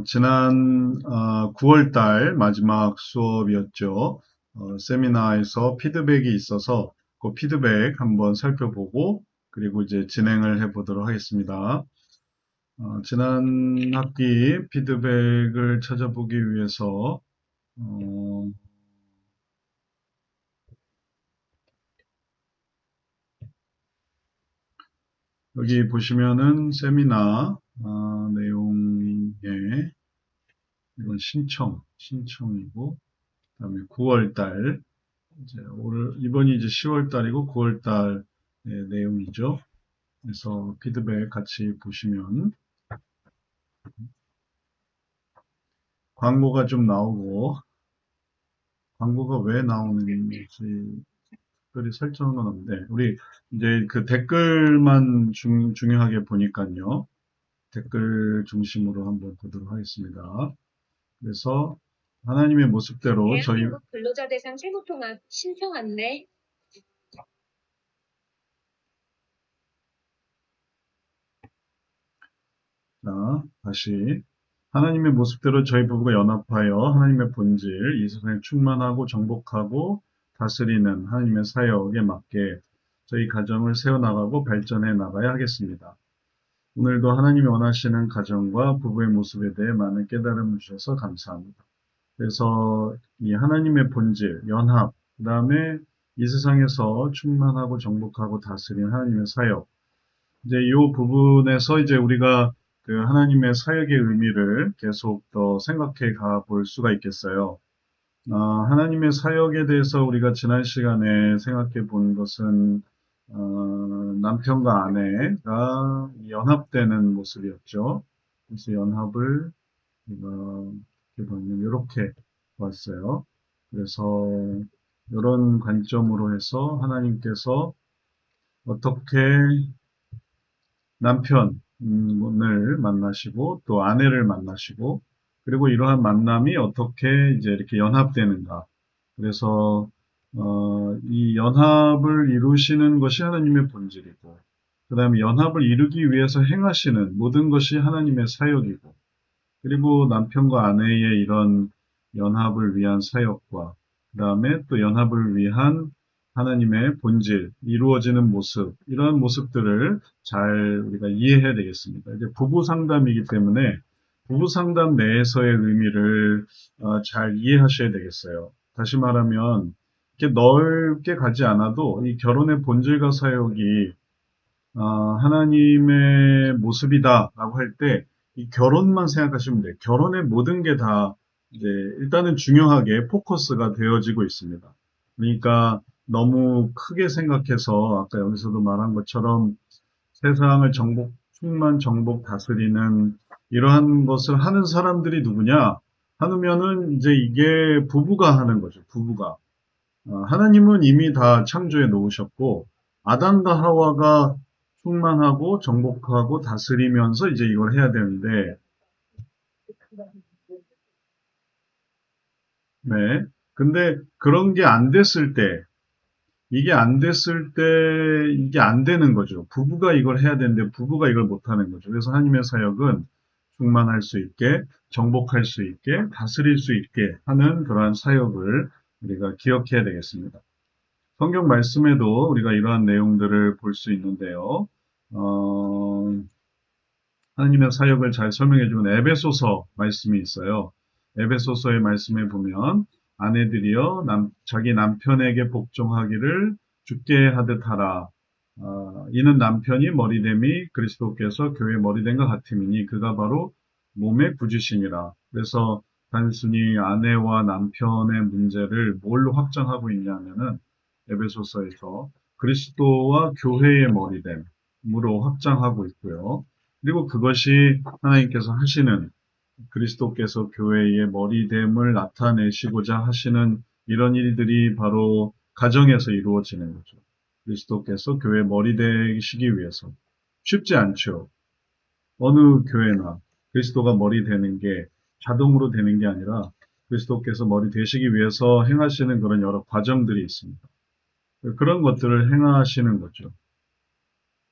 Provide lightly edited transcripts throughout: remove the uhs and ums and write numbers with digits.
지난 9월 달 마지막 수업이었죠. 세미나에서 피드백이 있어서 그 피드백 한번 살펴보고 그리고 이제 진행을 해보도록 하겠습니다. 지난 학기 피드백을 찾아보기 위해서 여기 보시면은 세미나 내용에 이건 신청이고 그다음에 9월 달 이번이 이제 10월 달이고 9월 달의 내용이죠. 그래서 피드백 같이 보시면 광고가 좀 나오고 광고가 왜 나오는지 특별히 설정한 건 없는데 우리 이제 그 댓글만 중요하게 보니까요. 댓글 중심으로 한번 보도록 하겠습니다. 그래서 하나님의 모습대로 저희 대한민국 근로자 대상 세무통합 신청 안내. 자, 다시 하나님의 모습대로 저희 부부가 연합하여 하나님의 본질, 이 세상에 충만하고 정복하고 다스리는 하나님의 사역에 맞게 저희 가정을 세워나가고 발전해 나가야 하겠습니다. 오늘도 하나님이 원하시는 가정과 부부의 모습에 대해 많은 깨달음을 주셔서 감사합니다. 그래서 이 하나님의 본질, 연합, 그 다음에 이 세상에서 충만하고 정복하고 다스리는 하나님의 사역, 이제 이 부분에서 이제 우리가 그 하나님의 사역의 의미를 계속 더 생각해 가 볼 수가 있겠어요. 하나님의 사역에 대해서 우리가 지난 시간에 생각해 본 것은 남편과 아내가 연합되는 모습이었죠. 그래서 연합을 우리가 이렇게 보면 이렇게 봤어요. 그래서 이런 관점으로 해서 하나님께서 어떻게 남편을 만나시고 또 아내를 만나시고 그리고 이러한 만남이 어떻게 이제 이렇게 연합되는가. 그래서 이 연합을 이루시는 것이 하나님의 본질이고 그 다음에 연합을 이루기 위해서 행하시는 모든 것이 하나님의 사역이고 그리고 남편과 아내의 이런 연합을 위한 사역과 그 다음에 또 연합을 위한 하나님의 본질, 이루어지는 모습, 이러한 모습들을 잘 우리가 이해해야 되겠습니다. 이제 부부 상담이기 때문에 부부 상담 내에서의 의미를 잘 이해하셔야 되겠어요. 다시 말하면 이렇게 넓게 가지 않아도 이 결혼의 본질과 사역이 하나님의 모습이다라고 할 때 이 결혼만 생각하시면 돼요. 결혼의 모든 게 다 이제 일단은 중요하게 포커스가 되어지고 있습니다. 그러니까 너무 크게 생각해서 아까 여기서도 말한 것처럼 세상을 충만 정복 다스리는 이러한 것을 하는 사람들이 누구냐? 하면은 이제 이게 부부가 하는 거죠. 부부가. 하나님은 이미 다 창조해 놓으셨고 아담과 하와가 충만하고 정복하고 다스리면서 이제 이걸 해야 되는데, 네. 근데 그런 게 안 됐을 때, 이게 안 됐을 때, 이게 안 되는 거죠. 부부가 이걸 해야 되는데, 부부가 이걸 못 하는 거죠. 그래서 하나님의 사역은 충만할 수 있게, 정복할 수 있게, 다스릴 수 있게 하는 그러한 사역을 우리가 기억해야 되겠습니다. 성경 말씀에도 우리가 이러한 내용들을 볼 수 있는데요. 하나님의 사역을 잘 설명해주는 에베소서 말씀이 있어요. 에베소서의 말씀에 보면 아내들이여 자기 남편에게 복종하기를 주께 하듯 하라. 이는 남편이 머리됨이 그리스도께서 교회 머리됨과 같음이니 그가 바로 몸의 구주심이라. 그래서 단순히 아내와 남편의 문제를 뭘로 확정하고 있냐면은 에베소서에서 그리스도와 교회의 머리됨으로 확장하고 있고요. 그리고 그것이 하나님께서 하시는 그리스도께서 교회의 머리됨을 나타내시고자 하시는 이런 일들이 바로 가정에서 이루어지는 거죠. 그리스도께서 교회 머리 되시기 위해서 쉽지 않죠. 어느 교회나 그리스도가 머리 되는 게 자동으로 되는 게 아니라 그리스도께서 머리 되시기 위해서 행하시는 그런 여러 과정들이 있습니다. 그런 것들을 행하시는 거죠.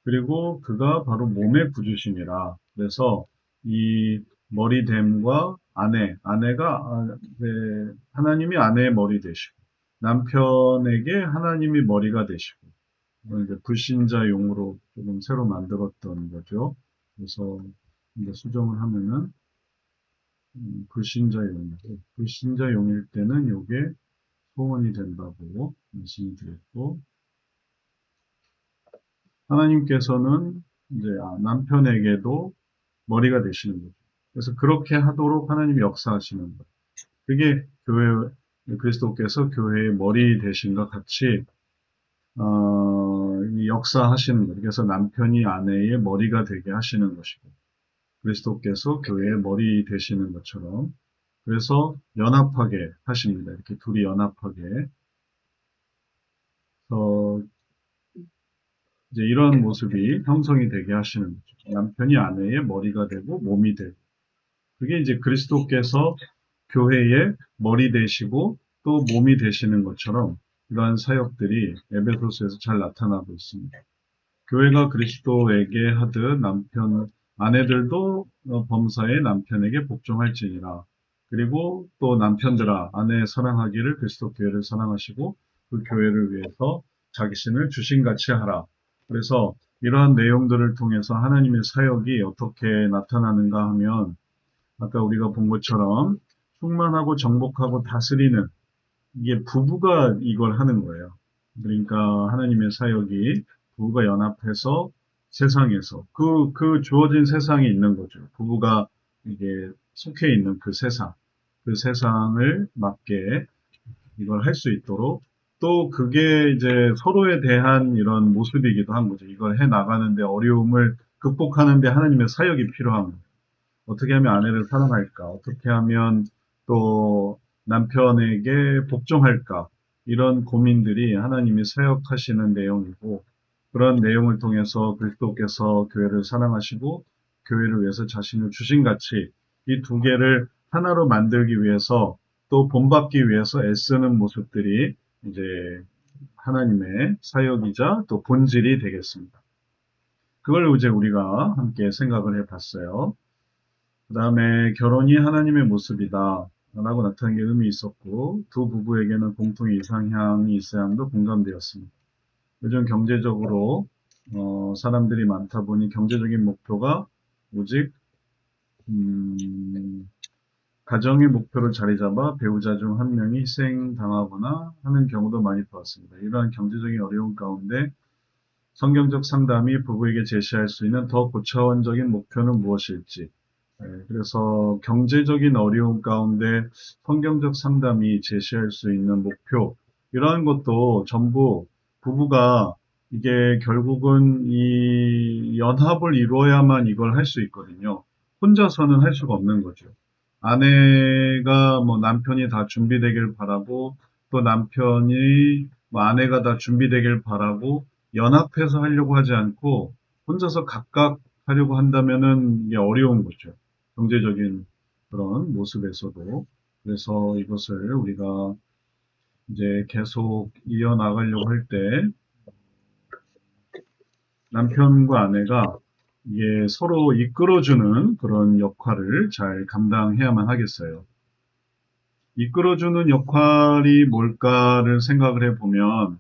그리고 그가 바로 몸의 구주심이라. 그래서 이 머리됨과 아내가 하나님이 아내의 머리 되시고 남편에게 하나님이 머리가 되시고 이건 이제 불신자용으로 조금 새로 만들었던 거죠. 그래서 이제 수정을 하면은 불신자용일 때는 이게 소원이 된다고 말씀드렸고 하나님께서는 이제 남편에게도 머리가 되시는 거죠. 그래서 그렇게 하도록 하나님이 역사하시는 거예요. 그게 그리스도께서 교회의 머리 되신과 같이 이 역사하시는 거예요. 그래서 남편이 아내의 머리가 되게 하시는 것이고 그리스도께서 교회의 머리 되시는 것처럼 그래서 연합하게 하십니다. 이렇게 둘이 연합하게. 이제 이런 모습이 형성이 되게 하시는 거죠. 남편이 아내의 머리가 되고 몸이 되고. 그게 이제 그리스도께서 교회의 머리 되시고 또 몸이 되시는 것처럼 이러한 사역들이 에베소서에서 잘 나타나고 있습니다. 교회가 그리스도에게 하듯 아내들도 범사의 남편에게 복종할지니라. 그리고 또 남편들아, 아내 사랑하기를 그리스도 교회를 사랑하시고 그 교회를 위해서 자기신을 주신같이 하라. 그래서 이러한 내용들을 통해서 하나님의 사역이 어떻게 나타나는가 하면 아까 우리가 본 것처럼 충만하고 정복하고 다스리는 이게 부부가 이걸 하는 거예요. 그러니까 하나님의 사역이 부부가 연합해서 세상에서 그 주어진 세상이 있는 거죠. 부부가 이게 속해 있는 그 세상을 맞게 이걸 할 수 있도록 또 그게 이제 서로에 대한 이런 모습이기도 한 거죠. 이걸 해 나가는데 어려움을 극복하는데 하나님의 사역이 필요한 거예요. 어떻게 하면 아내를 사랑할까? 어떻게 하면 또 남편에게 복종할까? 이런 고민들이 하나님이 사역하시는 내용이고 그런 내용을 통해서 그리스도께서 교회를 사랑하시고 교회를 위해서 자신을 주신 같이 이 두 개를 하나로 만들기 위해서 또 본받기 위해서 애쓰는 모습들이 이제 하나님의 사역이자 또 본질이 되겠습니다. 그걸 이제 우리가 함께 생각을 해봤어요. 그 다음에 결혼이 하나님의 모습이다 라고 나타낸 게 의미 있었고 두 부부에게는 공통의 이상향이 있어야 함도 공감되었습니다. 요즘 경제적으로 사람들이 많다 보니 경제적인 목표가 오직 가정의 목표로 자리 잡아 배우자 중 한 명이 희생당하거나 하는 경우도 많이 보았습니다. 이러한 경제적인 어려움 가운데 성경적 상담이 부부에게 제시할 수 있는 더 고차원적인 목표는 무엇일지 그래서 경제적인 어려움 가운데 성경적 상담이 제시할 수 있는 목표, 이러한 것도 전부 부부가 이게 결국은 이 연합을 이루어야만 이걸 할 수 있거든요. 혼자서는 할 수가 없는 거죠. 아내가 뭐 남편이 다 준비되길 바라고 또 남편이 뭐 아내가 다 준비되길 바라고 연합해서 하려고 하지 않고 혼자서 각각 하려고 한다면은 이게 어려운 거죠. 경제적인 그런 모습에서도. 그래서 이것을 우리가 이제 계속 이어나가려고 할 때 남편과 아내가 이게 서로 이끌어주는 그런 역할을 잘 감당해야만 하겠어요. 이끌어주는 역할이 뭘까를 생각을 해보면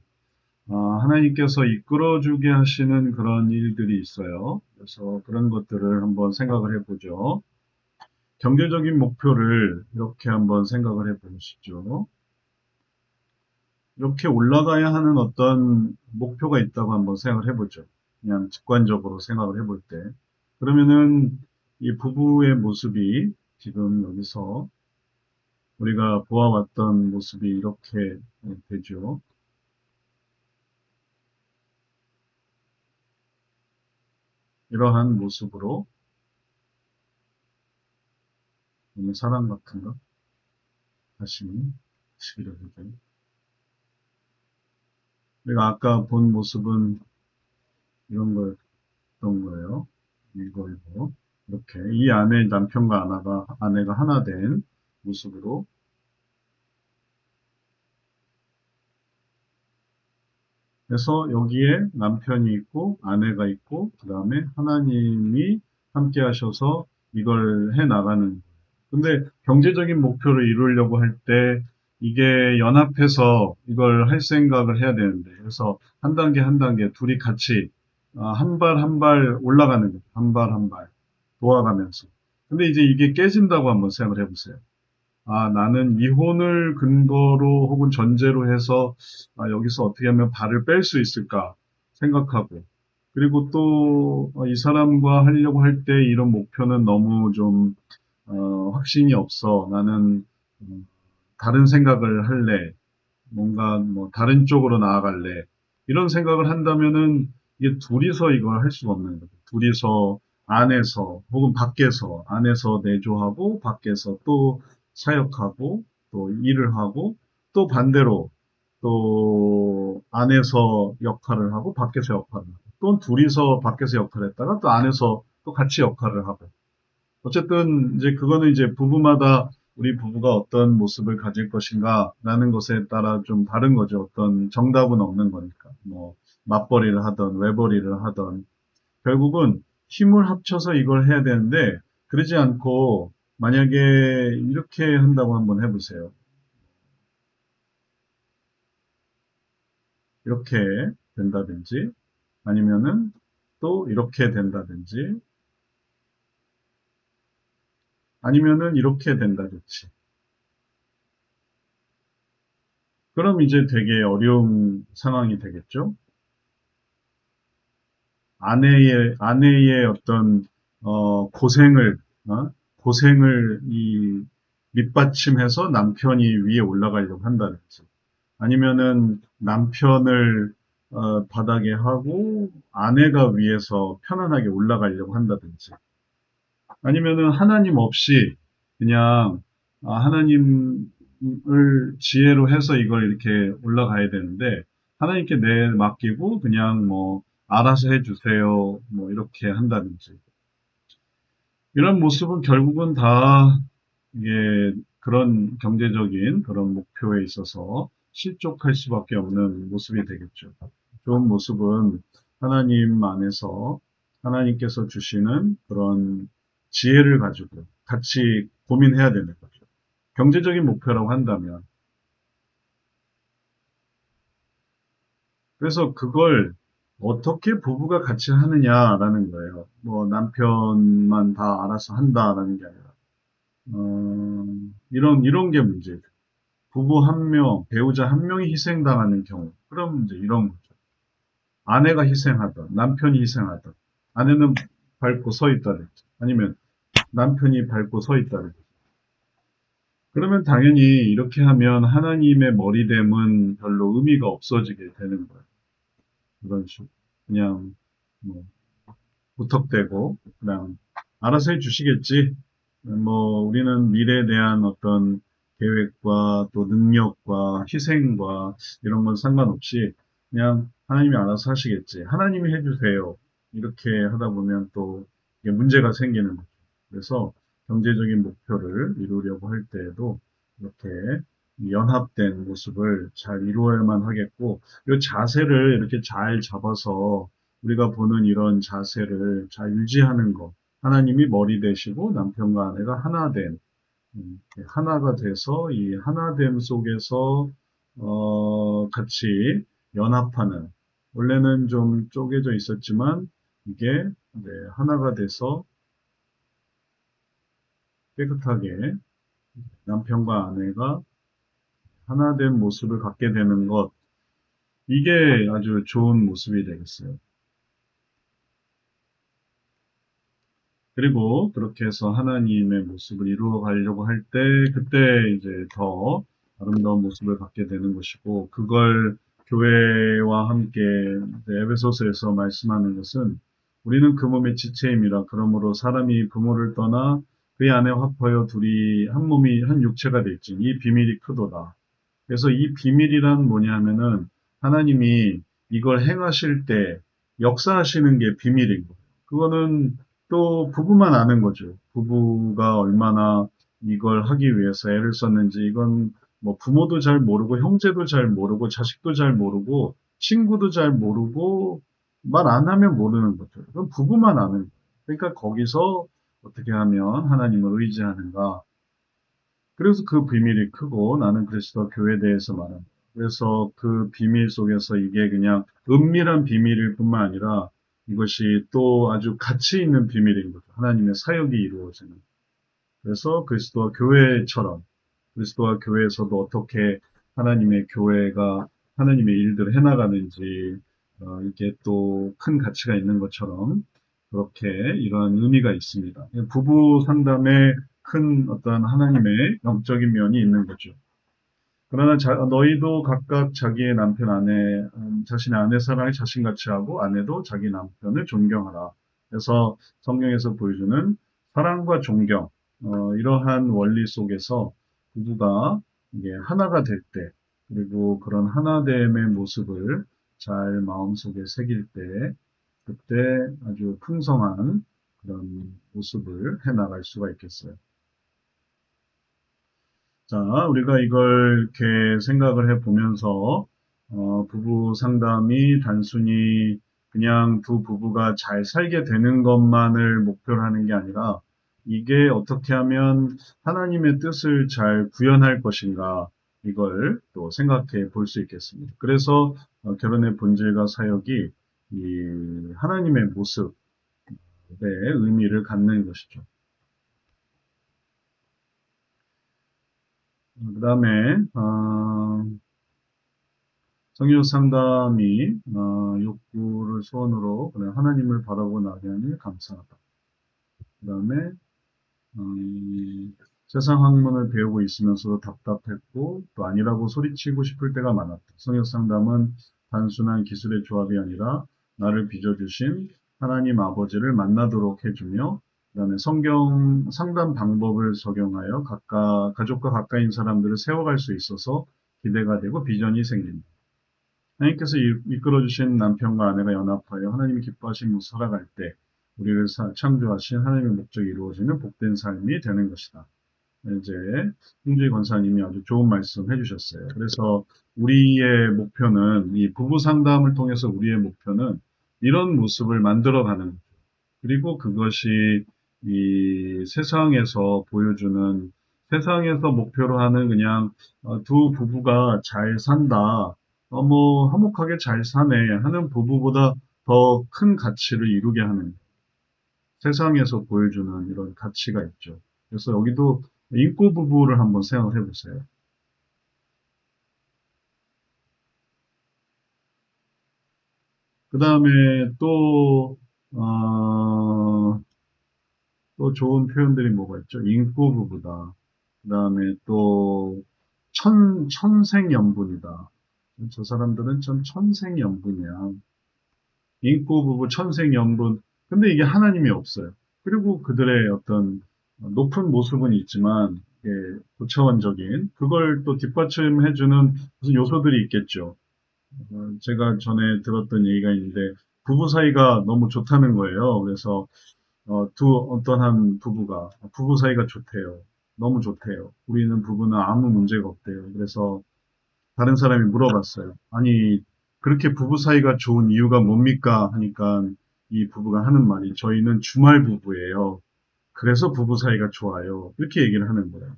하나님께서 이끌어주게 하시는 그런 일들이 있어요. 그래서 그런 것들을 한번 생각을 해보죠. 경제적인 목표를 이렇게 한번 생각을 해보시죠. 이렇게 올라가야 하는 어떤 목표가 있다고 한번 생각을 해보죠. 그냥 직관적으로 생각을 해볼 때. 그러면은 이 부부의 모습이 지금 여기서 우리가 보아왔던 모습이 이렇게 되죠. 이러한 모습으로 사랑 같은 거 다시 시기를 해줘요. 우리가 아까 본 모습은 이런 거였던 거예요. 이거. 이렇게. 이 안에 남편과 아내가 하나 된 모습으로. 그래서 여기에 남편이 있고, 아내가 있고, 그 다음에 하나님이 함께 하셔서 이걸 해 나가는. 근데 경제적인 목표를 이루려고 할 때 이게 연합해서 이걸 할 생각을 해야 되는데, 그래서 한 단계 한 단계 둘이 같이 한 발 한 발 올라가는 거예요. 한 발 한 발 도와가면서. 근데 이제 이게 깨진다고 한번 생각을 해보세요. 나는 이혼을 근거로 혹은 전제로 해서 여기서 어떻게 하면 발을 뺄 수 있을까 생각하고, 그리고 또 이 사람과 하려고 할 때 이런 목표는 너무 좀 확신이 없어. 나는 다른 생각을 할래. 뭔가 뭐 다른 쪽으로 나아갈래. 이런 생각을 한다면은 이게 둘이서 이걸 할 수가 없는 거죠. 둘이서 안에서 혹은 밖에서 안에서 내조하고 밖에서 또 사역하고 또 일을 하고 또 반대로 또 안에서 역할을 하고 밖에서 역할을 하고 또 둘이서 밖에서 역할을 했다가 또 안에서 또 같이 역할을 하고 어쨌든 이제 그거는 이제 부부마다 우리 부부가 어떤 모습을 가질 것인가라는 것에 따라 좀 다른 거죠. 어떤 정답은 없는 거니까. 뭐 맞벌이를 하던 외벌이를 하던 결국은 힘을 합쳐서 이걸 해야 되는데 그러지 않고 만약에 이렇게 한다고 한번 해보세요. 이렇게 된다든지 아니면은 또 이렇게 된다든지 아니면은 이렇게 된다든지 그럼 이제 되게 어려운 상황이 되겠죠. 아내의 어떤, 고생을, 고생을 밑받침해서 남편이 위에 올라가려고 한다든지, 아니면은 남편을, 바닥에 하고 아내가 위에서 편안하게 올라가려고 한다든지, 아니면은 하나님 없이 그냥, 하나님을 지혜로 해서 이걸 이렇게 올라가야 되는데, 하나님께 맡기고 그냥 뭐, 알아서 해주세요. 뭐, 이렇게 한다든지. 이런 모습은 결국은 다, 이게 그런 경제적인 그런 목표에 있어서 실족할 수밖에 없는 모습이 되겠죠. 좋은 모습은 하나님 안에서 하나님께서 주시는 그런 지혜를 가지고 같이 고민해야 되는 거죠. 경제적인 목표라고 한다면. 그래서 그걸 어떻게 부부가 같이 하느냐라는 거예요. 뭐 남편만 다 알아서 한다라는 게 아니라, 어, 이런 게 문제죠. 부부 한 명, 배우자 한 명이 희생당하는 경우. 그럼 이제 이런 거죠. 아내가 희생하던, 남편이 희생하던, 아내는 밟고 서 있다든지, 아니면 남편이 밟고 서 있다든지. 그러면 당연히 이렇게 하면 하나님의 머리됨은 별로 의미가 없어지게 되는 거예요. 그런 식으로. 그냥, 뭐, 무턱대고, 그냥, 알아서 해 주시겠지. 뭐, 우리는 미래에 대한 어떤 계획과 또 능력과 희생과 이런 건 상관없이 그냥 하나님이 알아서 하시겠지. 하나님이 해주세요. 이렇게 하다 보면 또 이게 문제가 생기는 거죠. 그래서 경제적인 목표를 이루려고 할 때에도 이렇게 연합된 모습을 잘 이루어야만 하겠고, 이 자세를 이렇게 잘 잡아서 우리가 보는 이런 자세를 잘 유지하는 것. 하나님이 머리 되시고 남편과 아내가 하나 된, 하나가 돼서 이 하나됨 속에서, 같이 연합하는, 원래는 좀 쪼개져 있었지만, 이게, 네, 하나가 돼서 깨끗하게 남편과 아내가 하나된 모습을 갖게 되는 것, 이게 아주 좋은 모습이 되겠어요. 그리고 그렇게 해서 하나님의 모습을 이루어 가려고 할 때, 그때 이제 더 아름다운 모습을 갖게 되는 것이고, 그걸 교회와 함께 에베소서에서 말씀하는 것은 우리는 그 몸의 지체임이라. 그러므로 사람이 부모를 떠나 그의 안에 합하여 둘이 한 몸이 한 육체가 될지 이 비밀이 크도다. 그래서 이 비밀이란 뭐냐 하면은 하나님이 이걸 행하실 때 역사하시는 게 비밀인 거예요. 그거는 또 부부만 아는 거죠. 부부가 얼마나 이걸 하기 위해서 애를 썼는지 이건 뭐 부모도 잘 모르고 형제도 잘 모르고 자식도 잘 모르고 친구도 잘 모르고 말 안 하면 모르는 거죠. 그건 부부만 아는 거예요. 그러니까 거기서 어떻게 하면 하나님을 의지하는가. 그래서 그 비밀이 크고 나는 그리스도 교회에 대해서 말합니다. 그래서 그 비밀 속에서 이게 그냥 은밀한 비밀일 뿐만 아니라 이것이 또 아주 가치 있는 비밀인 거죠. 하나님의 사역이 이루어지는. 그래서 그리스도와 교회처럼 그리스도와 교회에서도 어떻게 하나님의 교회가 하나님의 일들을 해나가는지 이게 또 큰 가치가 있는 것처럼 그렇게 이러한 의미가 있습니다. 부부 상담에 큰 어떤 하나님의 영적인 면이 있는 거죠. 그러나 너희도 각각 자기의 남편 아내, 자신의 아내 사랑을 자신같이 하고 아내도 자기 남편을 존경하라. 그래서 성경에서 보여주는 사랑과 존경, 이러한 원리 속에서 부부가 이게 하나가 될 때, 그리고 그런 하나됨의 모습을 잘 마음속에 새길 때, 그때 아주 풍성한 그런 모습을 해나갈 수가 있겠어요. 자, 우리가 이걸 이렇게 생각을 해 보면서, 부부 상담이 단순히 그냥 두 부부가 잘 살게 되는 것만을 목표로 하는 게 아니라, 이게 어떻게 하면 하나님의 뜻을 잘 구현할 것인가, 이걸 또 생각해 볼 수 있겠습니다. 그래서 결혼의 본질과 사역이 이 하나님의 모습에 의미를 갖는 것이죠. 그 다음에, 성경 상담이 욕구를 소원으로 그래 하나님을 바라고 나게 하니 감사하다. 그 다음에 세상 학문을 배우고 있으면서도 답답했고 또 아니라고 소리치고 싶을 때가 많았다. 성경 상담은 단순한 기술의 조합이 아니라 나를 빚어주신 하나님 아버지를 만나도록 해주며 그 다음에 성경 상담 방법을 적용하여 가족과 가까이인 사람들을 세워갈 수 있어서 기대가 되고 비전이 생긴다. 하나님께서 이끌어주신 남편과 아내가 연합하여 하나님이 기뻐하신 살아갈 때 우리를 창조하신 하나님의 목적이 이루어지는 복된 삶이 되는 것이다. 이제 홍주희 권사님이 아주 좋은 말씀 해주셨어요. 그래서 우리의 목표는 이 부부 상담을 통해서 우리의 목표는 이런 모습을 만들어가는 거죠. 그리고 그것이 이 세상에서 보여주는 세상에서 목표로 하는 그냥 두 부부가 잘 산다, 뭐 화목하게 잘 사네 하는 부부보다 더 큰 가치를 이루게 하는 세상에서 보여주는 이런 가치가 있죠. 그래서 여기도 인고 부부를 한번 생각해 보세요. 그 다음에 또, 또 좋은 표현들이 뭐가 있죠? 인고 부부다. 그 다음에 또 천생연분이다. 저 사람들은 좀 천생연분이야. 인고 부부 천생연분. 근데 이게 하나님이 없어요. 그리고 그들의 어떤 높은 모습은 있지만 이게 고차원적인 그걸 또 뒷받침해주는 무슨 요소들이 있겠죠. 제가 전에 들었던 얘기가 있는데 부부 사이가 너무 좋다는 거예요. 그래서 어떤 한 부부가 부부 사이가 좋대요. 너무 좋대요. 우리는 부부는 아무 문제가 없대요. 그래서 다른 사람이 물어봤어요. 아니, 그렇게 부부 사이가 좋은 이유가 뭡니까? 하니까 이 부부가 하는 말이 저희는 주말 부부예요. 그래서 부부 사이가 좋아요. 이렇게 얘기를 하는 거예요.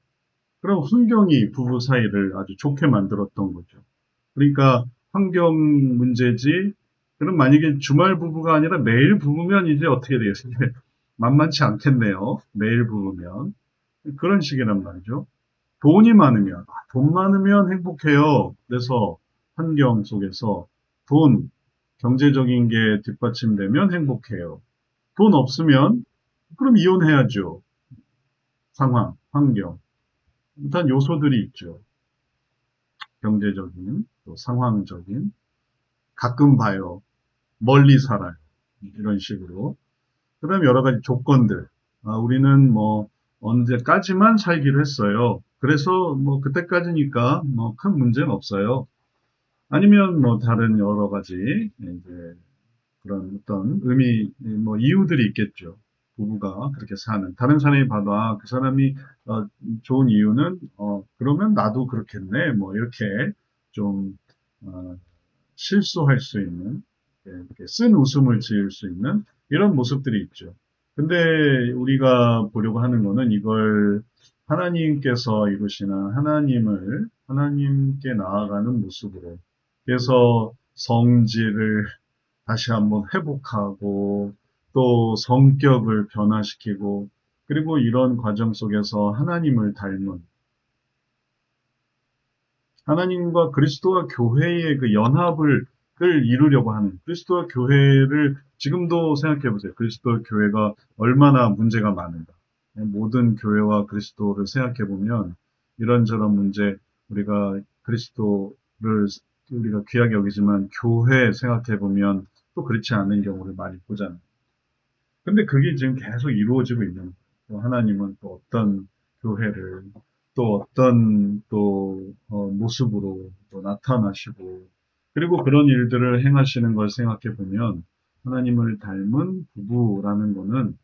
그럼 환경이 부부 사이를 아주 좋게 만들었던 거죠. 그러니까 환경 문제지. 그럼 만약에 주말 부부가 아니라 매일 부부면 이제 어떻게 되겠어요? 만만치 않겠네요. 매일 부부면. 그런 식이란 말이죠. 돈이 많으면, 돈 많으면 행복해요. 그래서 환경 속에서 돈, 경제적인 게 뒷받침되면 행복해요. 돈 없으면, 그럼 이혼해야죠. 상황, 환경. 일단 요소들이 있죠. 경제적인, 또 상황적인, 가끔 봐요. 멀리 살아요. 이런 식으로. 그 다음에 여러 가지 조건들. 우리는 뭐 언제까지만 살기로 했어요. 그래서 뭐 그때까지니까 뭐 큰 문제는 없어요. 아니면 뭐 다른 여러 가지 이제 그런 어떤 뭐 이유들이 있겠죠. 부부가 그렇게 사는. 다른 사람이 봐도 그 사람이 좋은 이유는 그러면 나도 그렇겠네. 뭐 이렇게 좀 어, 실수할 수 있는 이렇게 쓴 웃음을 지을 수 있는 이런 모습들이 있죠. 근데 우리가 보려고 하는 거는 이걸 하나님께서 이루시는 하나님께 나아가는 모습으로. 그래서 성질을 다시 한번 회복하고 또 성격을 변화시키고 그리고 이런 과정 속에서 하나님을 닮은 하나님과 그리스도와 교회의 그 연합을 이루려고 하는 그리스도와 교회를 지금도 생각해 보세요. 그리스도와 교회가 얼마나 문제가 많은가. 모든 교회와 그리스도를 생각해 보면 이런저런 문제 우리가 그리스도를 우리가 귀하게 여기지만 교회 생각해 보면 또 그렇지 않은 경우를 많이 보잖아요. 근데 그게 지금 계속 이루어지고 있는 거예요. 또 하나님은 또 어떤 교회를 또 어떤 또 모습으로 또 나타나시고 그리고 그런 일들을 행하시는 걸 생각해 보면 하나님을 닮은 부부라는 거는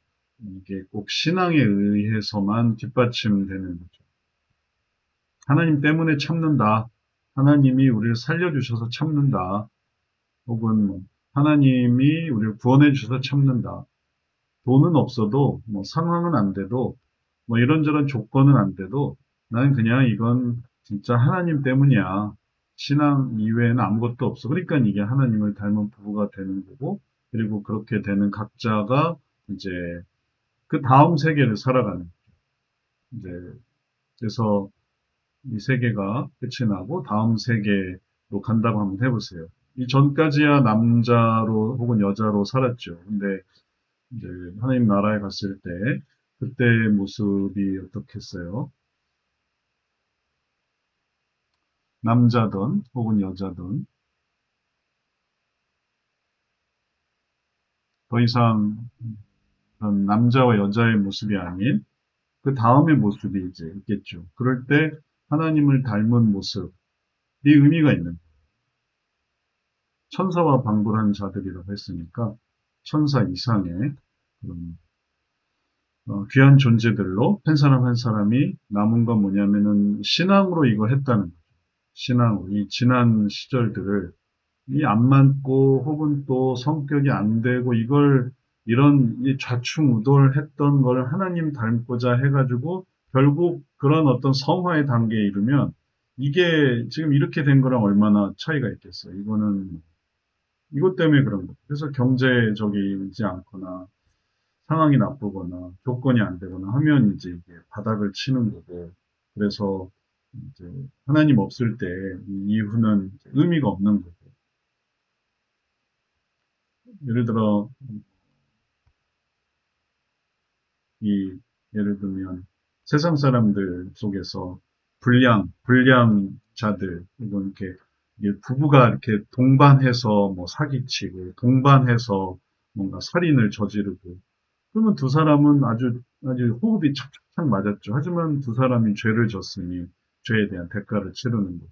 이게 꼭 신앙에 의해서만 뒷받침되는 거죠. 하나님 때문에 참는다. 하나님이 우리를 살려주셔서 참는다. 혹은 뭐 하나님이 우리를 구원해 주셔서 참는다. 돈은 없어도, 뭐 상황은 안 돼도, 뭐 이런저런 조건은 안 돼도 나는 그냥 이건 진짜 하나님 때문이야. 신앙 이외에는 아무것도 없어. 그러니까 이게 하나님을 닮은 부부가 되는 거고, 그리고 그렇게 되는 각자가 이제 그 다음 세계를 살아가는, 이제, 그래서 이 세계가 끝이 나고 다음 세계로 간다고 한번 해보세요. 이 전까지야 남자로 혹은 여자로 살았죠. 근데 이제 하나님 나라에 갔을 때 그때의 모습이 어떻겠어요? 남자든 혹은 여자든 더 이상 그런 남자와 여자의 모습이 아닌 그 다음의 모습이 이제 있겠죠. 그럴 때 하나님을 닮은 모습이 의미가 있는 거예요. 천사와 방불한 자들이라고 했으니까 천사 이상의 그런 귀한 존재들로 한 사람 한 사람이 남은 건 뭐냐면은 신앙으로 이걸 했다는 거죠. 신앙으로 이 지난 시절들을 이 안 맞고 혹은 또 성격이 안 되고 이걸 이런 이 좌충우돌했던 걸 하나님 닮고자 해가지고 결국 그런 어떤 성화의 단계에 이르면 이게 지금 이렇게 된 거랑 얼마나 차이가 있겠어요. 이거는 이것 때문에 그런 거예요. 그래서 경제적이지 않거나 상황이 나쁘거나 조건이 안 되거나 하면 이제 이게 바닥을 치는 거고 그래서 이제 하나님 없을 때 이 이유는 의미가 없는 거고 예를 들어 이 예를 들면 세상 사람들 속에서 불량자들 이건 이렇게 이게 부부가 이렇게 동반해서 뭐 사기치고 동반해서 뭔가 살인을 저지르고 그러면 두 사람은 아주 호흡이 착착착 맞았죠. 하지만 두 사람이 죄를 졌으니 죄에 대한 대가를 치르는 거.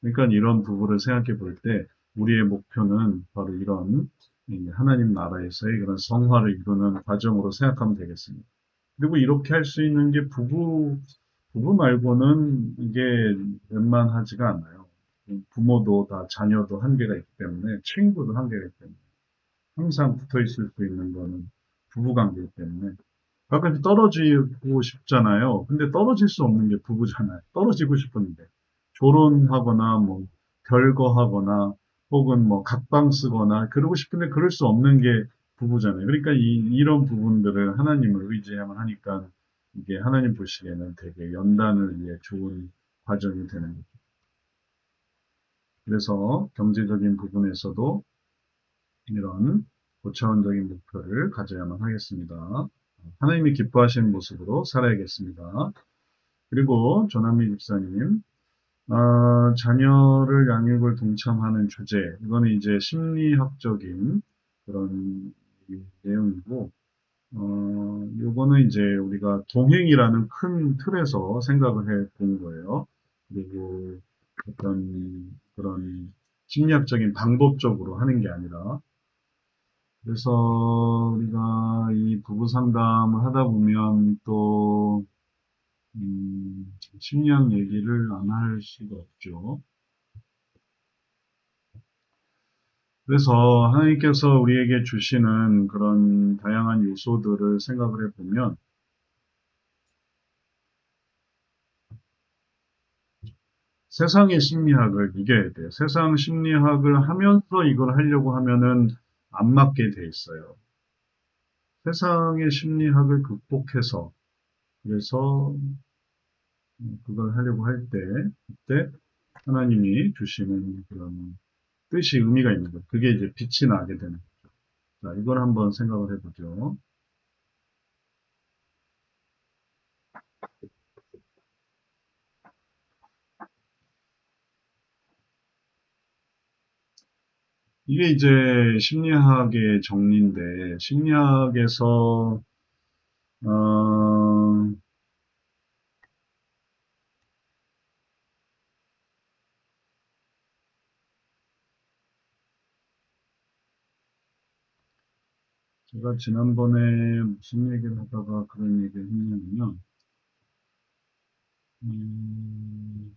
그러니까 이런 부분을 생각해 볼 때 우리의 목표는 바로 이런 이 하나님 나라에서의 그런 성화를 이루는 과정으로 생각하면 되겠습니다. 그리고 이렇게 할 수 있는 게 부부 말고는 이게 웬만하지가 않아요. 부모도 다 자녀도 한계가 있기 때문에 친구도 한계가 있기 때문에 항상 붙어 있을 수 있는 거는 부부 관계이기 때문에 가끔 떨어지고 싶잖아요. 근데 떨어질 수 없는 게 부부잖아요. 떨어지고 싶은데. 결혼하거나, 뭐, 별거하거나, 혹은 뭐, 각방 쓰거나, 그러고 싶은데 그럴 수 없는 게 부부잖아요. 그러니까 이런 부분들을 하나님을 의지해야만 하니까 이게 하나님 보시기에는 되게 연단을 위해 좋은 과정이 되는 거죠. 그래서 경제적인 부분에서도 이런 고차원적인 목표를 가져야만 하겠습니다. 하나님이 기뻐하시는 모습으로 살아야겠습니다. 그리고 조남미 집사님, 자녀를 양육을 동참하는 주제, 이거는 이제 심리학적인 그런 내용이고, 요거는 이제 우리가 동행이라는 큰 틀에서 생각을 해 본 거예요. 그리고 어떤 그런 심리학적인 방법적으로 하는 게 아니라, 그래서 우리가 이 부부 상담을 하다 보면 또 심리학 얘기를 안 할 수가 없죠. 그래서 하나님께서 우리에게 주시는 그런 다양한 요소들을 생각을 해보면 세상의 심리학을 이겨야 돼요. 세상 심리학을 하면서 이걸 하려고 하면은 안 맞게 돼 있어요. 세상의 심리학을 극복해서 그래서 그걸 하려고 할 때, 그때 하나님이 주시는 그런 뜻이 의미가 있는 거예요. 그게 이제 빛이 나게 되는 거죠. 자, 이걸 한번 생각을 해보죠. 이게 이제 심리학의 정리인데, 심리학에서, 어, 제가 지난번에 무슨 얘기를 하다가 그런 얘기를 했냐면, 음,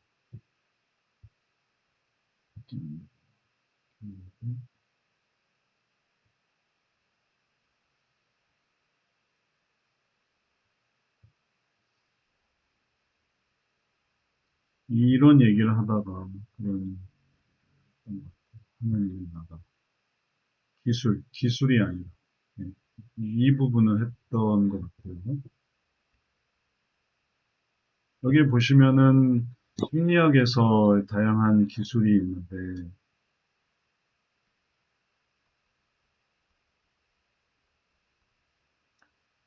이런 얘기를 하다가 그런 하나님 나가 기술이 아니라 예, 이 부분을 했던 것 같아요. 여기 보시면은 심리학에서 다양한 기술이 있는데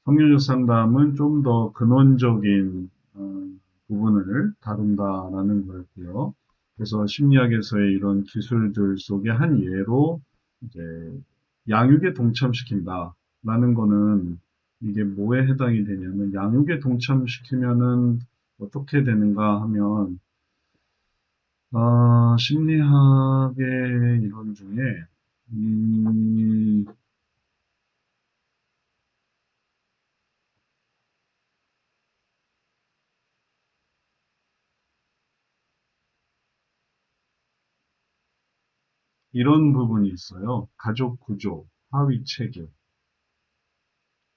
성경적 상담은 좀 더 근원적인 부분을 다룬다라는 거였고요. 그래서 심리학에서의 이런 기술들 속의 한 예로 이제 양육에 동참시킨다라는 거는 이게 뭐에 해당이 되냐면 양육에 동참시키면은 어떻게 되는가 하면 심리학의 이론 중에 음, 이런 부분이 있어요. 가족 구조, 하위 체계.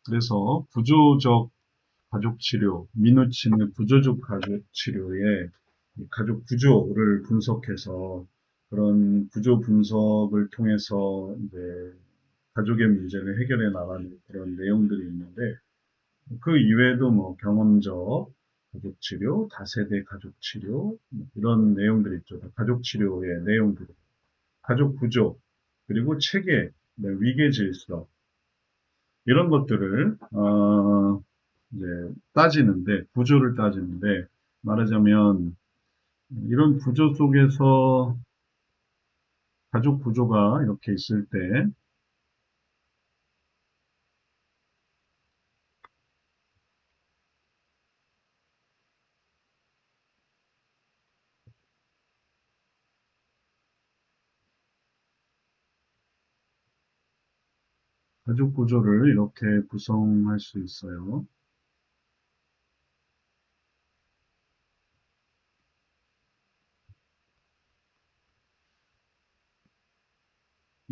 그래서 구조적 가족 치료, 미누치는 구조적 가족 치료의 가족 구조를 분석해서 그런 구조 분석을 통해서 이제 가족의 문제를 해결해 나가는 그런 내용들이 있는데 그 이외에도 뭐 경험적 가족 치료, 다세대 가족 치료 이런 내용들이 있죠. 가족 치료의 내용들, 가족 구조 그리고 체계, 네, 위계 질서 이런 것들을 이제 따지는데 구조를 따지는데 말하자면 이런 구조 속에서 가족 구조가 이렇게 있을 때 가족 구조를 이렇게 구성할 수 있어요.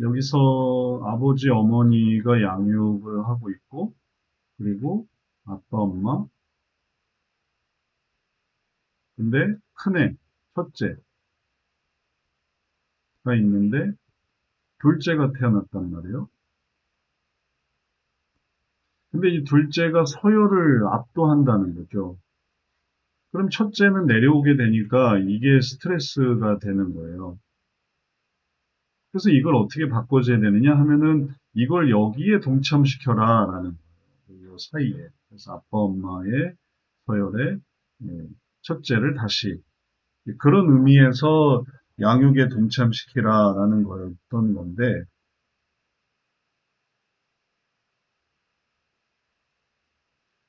여기서 아버지, 어머니가 양육을 하고 있고 그리고 아빠, 엄마 근데 큰애, 첫째가 있는데 둘째가 태어났단 말이에요. 근데 이 둘째가 서열을 압도한다는 거죠. 그럼 첫째는 내려오게 되니까 이게 스트레스가 되는 거예요. 그래서 이걸 어떻게 바꿔줘야 되느냐 하면은 이걸 여기에 동참시켜라 라는 거예요. 이 사이에. 그래서 아빠, 엄마의 서열에 예, 첫째를 다시 그런 의미에서 양육에 동참시키라 라는 거였던 건데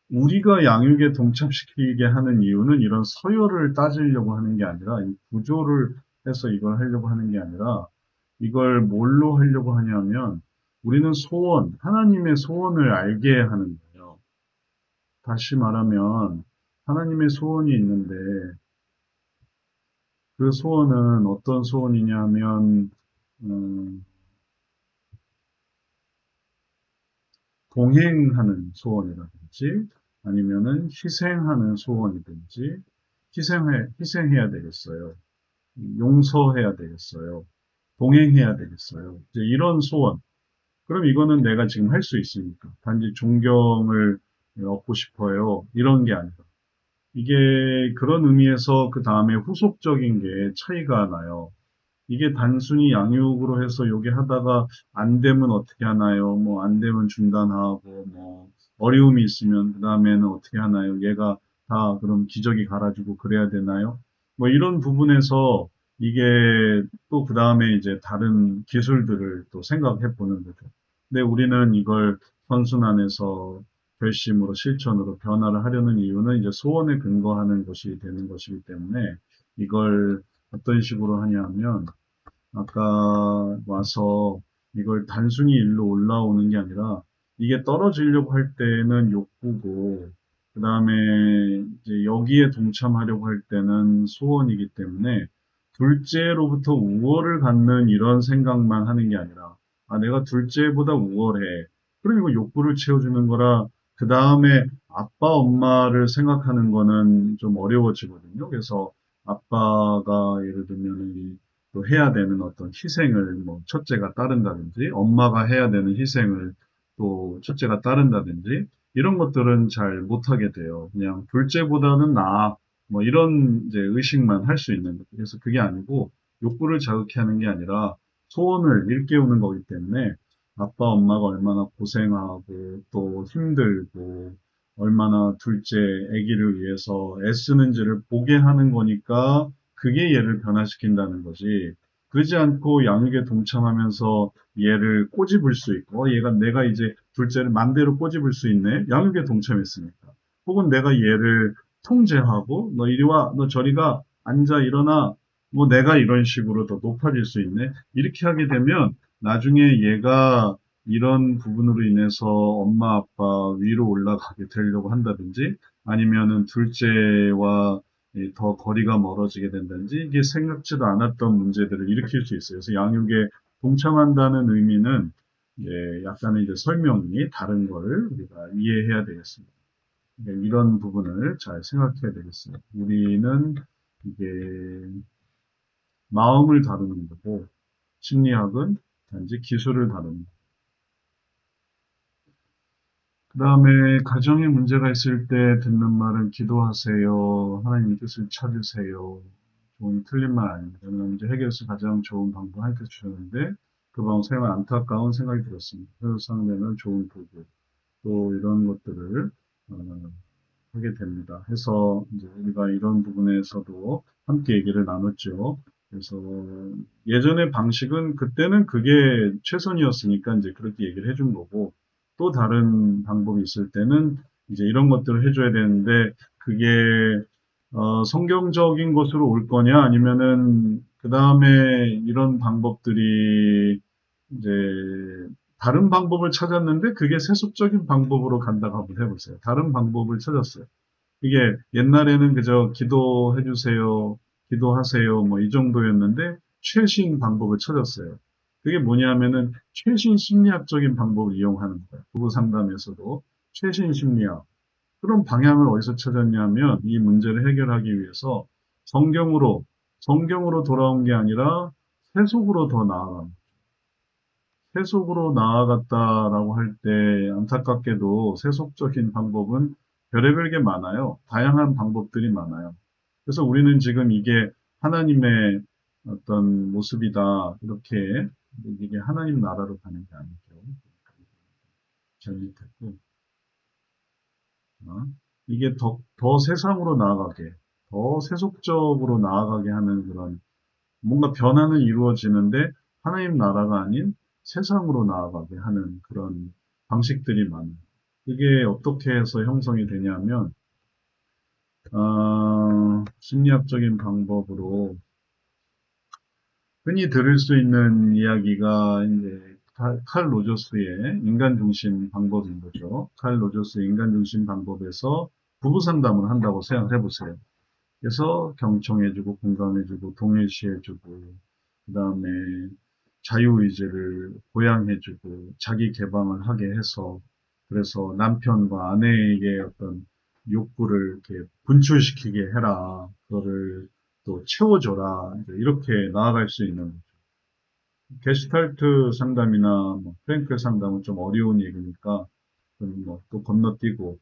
우리가 양육에 동참시키게 하는 이유는 이런 서열을 따지려고 하는 게 아니라 이 구조를 해서 이걸 하려고 하는 게 아니라 이걸 뭘로 하려고 하냐면 우리는 소원, 하나님의 소원을 알게 하는 거예요. 다시 말하면 하나님의 소원이 있는데 그 소원은 어떤 소원이냐면 음, 동행하는 아니면은 희생하는 소원이든지, 희생해야 되겠어요. 용서해야 되겠어요. 동행해야 되겠어요. 이제 이런 소원. 그럼 이거는 내가 지금 할 수 있으니까. 단지 존경을 얻고 싶어요. 이런 게 아니라. 이게 그런 의미에서 그 다음에 후속적인 게 차이가 나요. 이게 단순히 양육으로 해서 요게 하다가 안 되면 어떻게 하나요? 뭐 안 되면 중단하고 뭐 어려움이 있으면 그 다음에는 어떻게 하나요? 얘가 다 그럼 기저귀 갈아주고 그래야 되나요? 뭐 이런 부분에서 이게 또 그 다음에 이제 다른 기술들을 또 생각해 보는 거죠. 근데 우리는 이걸 선순환에서 결심으로 실천으로 변화를 하려는 이유는 이제 소원에 근거하는 것이 되는 것이기 때문에 이걸 어떤 식으로 하냐면 아까 와서 이걸 단순히 일로 올라오는 게 아니라 이게 떨어지려고 할 때는 욕구고 그 다음에 이제 여기에 동참하려고 할 때는 소원이기 때문에 둘째로부터 우월을 갖는 이런 생각만 하는 게 아니라 아 내가 둘째보다 우월해. 그럼 이거 욕구를 채워주는 거라 그 다음에 아빠 엄마를 생각하는 거는 좀 어려워지거든요. 그래서 아빠가 예를 들면 또 해야 되는 어떤 희생을 뭐 첫째가 따른다든지 엄마가 해야 되는 희생을 또 첫째가 따른다든지 이런 것들은 잘 못하게 돼요. 그냥 둘째보다는 나아 뭐 이런 이제 의식만 할 수 있는 거죠. 그래서 그게 아니고 욕구를 자극해 하는 게 아니라 소원을 일깨우는 거기 때문에 아빠 엄마가 얼마나 고생하고 또 힘들고 얼마나 둘째 아기를 위해서 애쓰는지를 보게 하는 거니까 그게 얘를 변화시킨다는 거지. 그러지 않고 양육에 동참하면서 얘를 꼬집을 수 있고, 얘가 내가 이제 둘째를 맘대로 꼬집을 수 있네. 양육에 동참했으니까. 혹은 내가 얘를 통제하고, 너 이리 와, 너 저리 가, 앉아, 일어나. 뭐 내가 이런 식으로 더 높아질 수 있네. 이렇게 하게 되면 나중에 얘가 이런 부분으로 인해서 엄마 아빠 위로 올라가게 되려고 한다든지 아니면은 둘째와 더 거리가 멀어지게 된다든지 이게 생각지도 않았던 문제들을 일으킬 수 있어요. 그래서 양육에 동참한다는 의미는 이제 약간의 이제 설명이 다른 거를 우리가 이해해야 되겠습니다. 이런 부분을 잘 생각해야 되겠습니다. 우리는 이게 마음을 다루는 거고 심리학은 단지 기술을 다루는 거. 그 다음에 가정에 문제가 있을 때 듣는 말은 기도하세요. 하나님 뜻을 찾으세요. 좋은 틀린 말 아닙니다. 저는 이제 해결해서 가장 좋은 방법 하나님께 주셨는데 그 방법 사용한 안타까운 생각이 들었습니다. 그래서 상대는 좋은 도구 또 이런 것들을 하게 됩니다. 해서 이제 우리가 이런 부분에서도 함께 얘기를 나눴죠. 그래서 예전의 방식은 그때는 그게 최선이었으니까 이제 그렇게 얘기를 해준 거고 또 다른 방법이 있을 때는 이제 이런 것들을 해줘야 되는데 그게 성경적인 것으로 올 거냐 아니면은 그 다음에 이런 방법들이 이제 다른 방법을 찾았는데 그게 세속적인 방법으로 간다고 한번 해보세요. 다른 방법을 찾았어요. 이게 옛날에는 그저 기도해 주세요, 기도하세요, 뭐 이 정도였는데 최신 방법을 찾았어요. 그게 뭐냐면은 최신 심리학적인 방법을 이용하는 거예요. 부부 상담에서도 최신 심리학. 그런 방향을 어디서 찾았냐면 이 문제를 해결하기 위해서 성경으로, 성경으로 돌아온 게 아니라 세속으로 더 나아갑니다. 세속으로 나아갔다라고 할 때 안타깝게도 세속적인 방법은 별의별 게 많아요. 다양한 방법들이 많아요. 그래서 우리는 지금 이게 하나님의 어떤 모습이다. 이렇게 이게 하나님 나라로 가는 게 아니죠. 잘못했고 이게 더 세상으로 나아가게, 더 세속적으로 나아가게 하는 그런 뭔가 변화는 이루어지는데 하나님 나라가 아닌 세상으로 나아가게 하는 그런 방식들이 많아요. 그게 어떻게 해서 형성이 되냐면 심리학적인 방법으로 흔히 들을 수 있는 이야기가 이제 칼 로저스의 인간 중심 방법인 거죠. 칼 로저스의 인간 중심 방법에서 부부 상담을 한다고 생각해 보세요. 그래서 경청해주고 공감해주고 동일시해주고 그 다음에 자유의지를 보양해주고 자기 개방을 하게 해서 그래서 남편과 아내에게 어떤 욕구를 이렇게 분출시키게 해라. 그거를 또 채워줘라. 이렇게 나아갈 수 있는 거죠. 게슈탈트 상담이나 뭐 프랭크 상담은 좀 어려운 얘기니까 또 건너뛰고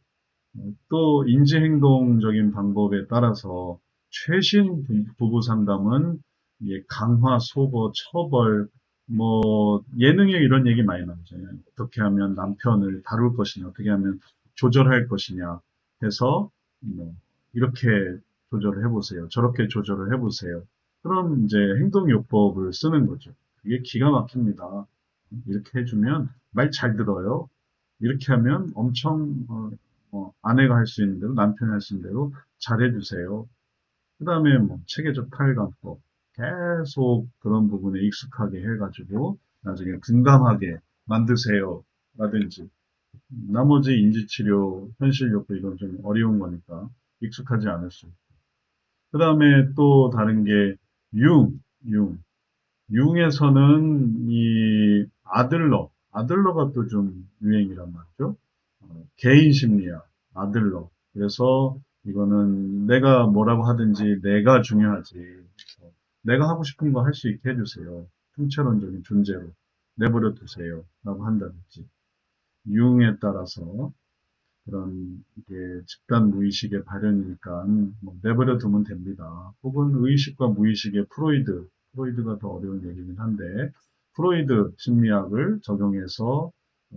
또 인지행동적인 방법에 따라서 최신 부부 상담은 이게 강화, 소거, 처벌, 뭐 예능에 이런 얘기 많이 나오잖아요. 어떻게 하면 남편을 다룰 것이냐, 어떻게 하면 조절할 것이냐 해서 뭐 이렇게 조절을 해보세요. 저렇게 조절을 해보세요. 그런 이제 행동요법을 쓰는 거죠. 이게 기가 막힙니다. 이렇게 해주면 말 잘 들어요. 이렇게 하면 엄청 아내가 할 수 있는 대로 남편이 할 수 있는 대로 잘해주세요. 그 다음에 뭐 체계적 탈감법 계속 그런 부분에 익숙하게 해가지고 나중에 분담하게 만드세요. 라든지 나머지 인지치료, 현실요법 이건 좀 어려운 거니까 익숙하지 않을 수 있고 그 다음에 또 다른 게 융, 융. 융에서는 이 아들러가 또 좀 유행이란 말이죠. 개인 심리학, 아들러. 그래서 이거는 내가 뭐라고 하든지 내가 중요하지. 내가 하고 싶은 거 할 수 있게 해주세요. 통찰론적인 존재로 내버려 두세요. 라고 한다든지. 융에 따라서 그런 이게 집단 무의식의 발현이니까 뭐 내버려 두면 됩니다. 혹은 의식과 무의식의 프로이드가 더 어려운 얘기긴 한데 프로이드 심리학을 적용해서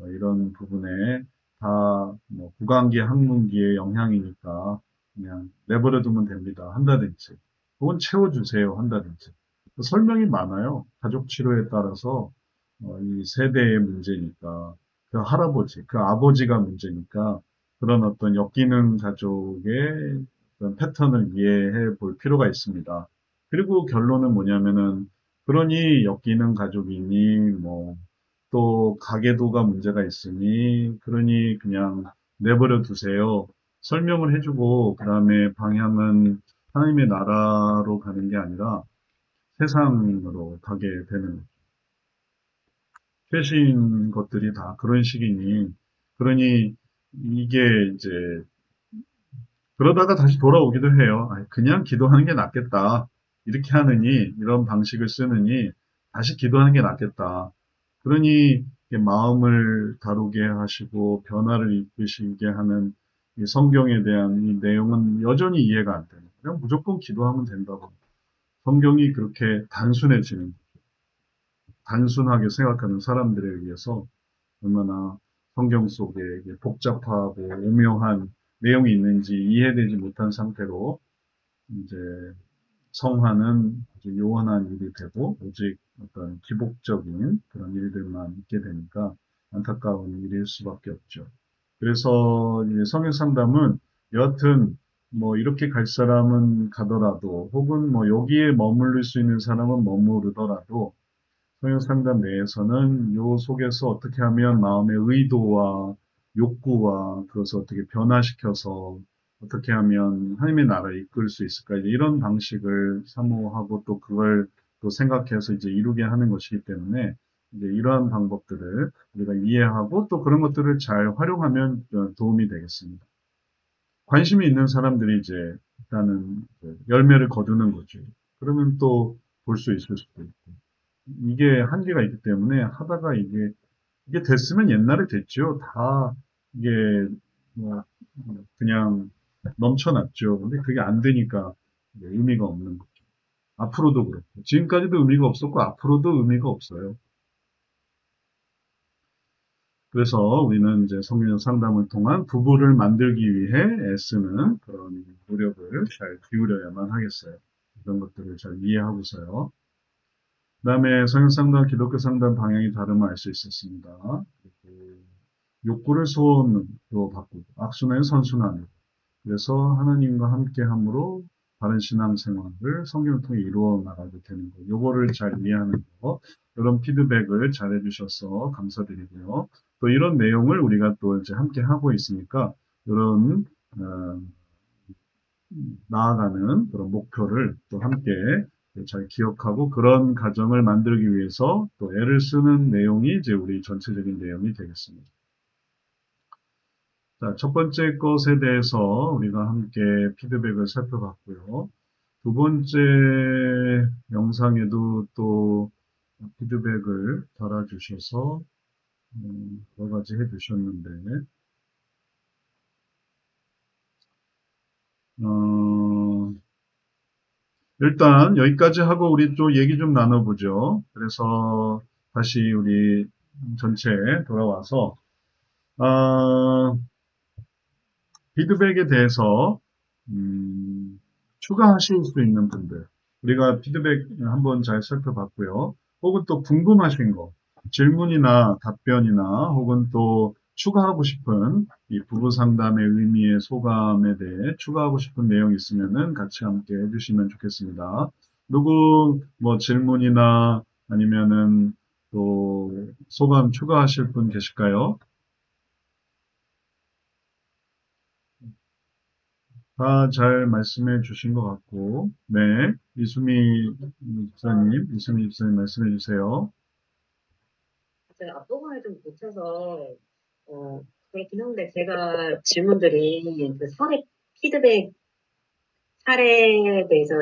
이런 부분에 다뭐 구강기, 학문기의 영향이니까 그냥 내버려 두면 됩니다. 한다든지 혹은 채워주세요. 한다든지 설명이 많아요. 가족 치료에 따라서 이 세대의 문제니까 그 할아버지, 그 아버지가 문제니까 그런 어떤 엮이는 가족의 어떤 패턴을 이해해 볼 필요가 있습니다. 그리고 결론은 뭐냐면은, 그러니 엮이는 가족이니, 뭐, 또 가계도가 문제가 있으니, 그러니 그냥 내버려 두세요. 설명을 해주고, 그 다음에 방향은 하나님의 나라로 가는 게 아니라 세상으로 가게 되는 최신 것들이 다 그런 식이니, 그러니 이게 이제 그러다가 다시 돌아오기도 해요. 그냥 기도하는 게 낫겠다. 이렇게 하느니, 이런 방식을 쓰느니, 다시 기도하는 게 낫겠다. 그러니, 마음을 다루게 하시고, 변화를 이끄시게 하는 이 성경에 대한 이 내용은 여전히 이해가 안 돼요. 그냥 무조건 기도하면 된다고. 성경이 그렇게 단순하게 생각하는 사람들에 의해서 얼마나 성경 속에 이게 복잡하고 오묘한 내용이 있는지 이해되지 못한 상태로 이제 성화는 아주 요원한 일이 되고 오직 어떤 기복적인 그런 일들만 있게 되니까 안타까운 일일 수밖에 없죠. 그래서 성경 상담은 여하튼 뭐 이렇게 갈 사람은 가더라도 혹은 뭐 여기에 머무를 수 있는 사람은 머무르더라도 성형 상담 내에서는 요 속에서 어떻게 하면 마음의 의도와 욕구와 그것을 어떻게 변화시켜서 어떻게 하면 하나님의 나라를 이끌 수 있을까 이제 이런 방식을 사모하고 또 그걸 또 생각해서 이제 이루게 하는 것이기 때문에 이제 이러한 방법들을 우리가 이해하고 또 그런 것들을 잘 활용하면 도움이 되겠습니다. 관심이 있는 사람들이 이제 일단은 열매를 거두는 거죠. 그러면 또 볼 수 있을 수도 있고. 이게 한계가 있기 때문에 하다가 이게 됐으면 옛날에 됐죠. 다 이게 뭐 그냥 넘쳐났죠. 근데 그게 안 되니까 의미가 없는 거죠. 앞으로도 그렇고 지금까지도 의미가 없었고 앞으로도 의미가 없어요. 그래서 우리는 이제 성경 상담을 통한 부부를 만들기 위해 애쓰는 그런 노력을 잘 기울여야만 하겠어요. 이런 것들을 잘 이해하고서요. 그다음에 성경 상담, 기독교 상담 방향이 다름을 알 수 있었습니다. 그리고 욕구를 소원으로 바꾸고 악순환을 선순환으로. 그래서 하나님과 함께함으로 바른 신앙생활을 성경을 통해 이루어 나가게 되는 거. 요거를 잘 이해하는 거. 이런 피드백을 잘 해주셔서 감사드리고요. 또 이런 내용을 우리가 또 이제 함께 하고 있으니까 이런 어, 나아가는 그런 목표를 또 함께 잘 기억하고 그런 가정을 만들기 위해서 또 애를 쓰는 내용이 이제 우리 전체적인 내용이 되겠습니다. 자, 첫 번째 것에 대해서 우리가 함께 피드백을 살펴봤고요. 두 번째 영상에도 또 피드백을 달아주셔서 여러 가지 해주셨는데, 어, 일단 여기까지 하고 우리 또 얘기 좀 나눠보죠. 그래서 다시 우리 전체 돌아와서 어, 피드백에 대해서 추가하실 수 있는 분들 우리가 피드백 한번 잘 살펴봤고요. 혹은 또 궁금하신 거 질문이나 답변이나 혹은 또 추가하고 싶은 이 부부 상담의 의미의 소감에 대해 추가하고 싶은 내용 있으면은 같이 함께 해주시면 좋겠습니다. 누구 뭐 질문이나 아니면은 또 소감 추가하실 분 계실까요? 다 잘 말씀해 주신 것 같고, 네. 이수미 집사님 말씀해 주세요. 제가 앞부분을 좀 못해서 그렇긴 한데 제가 질문들이 그 사례 피드백 사례에 대해서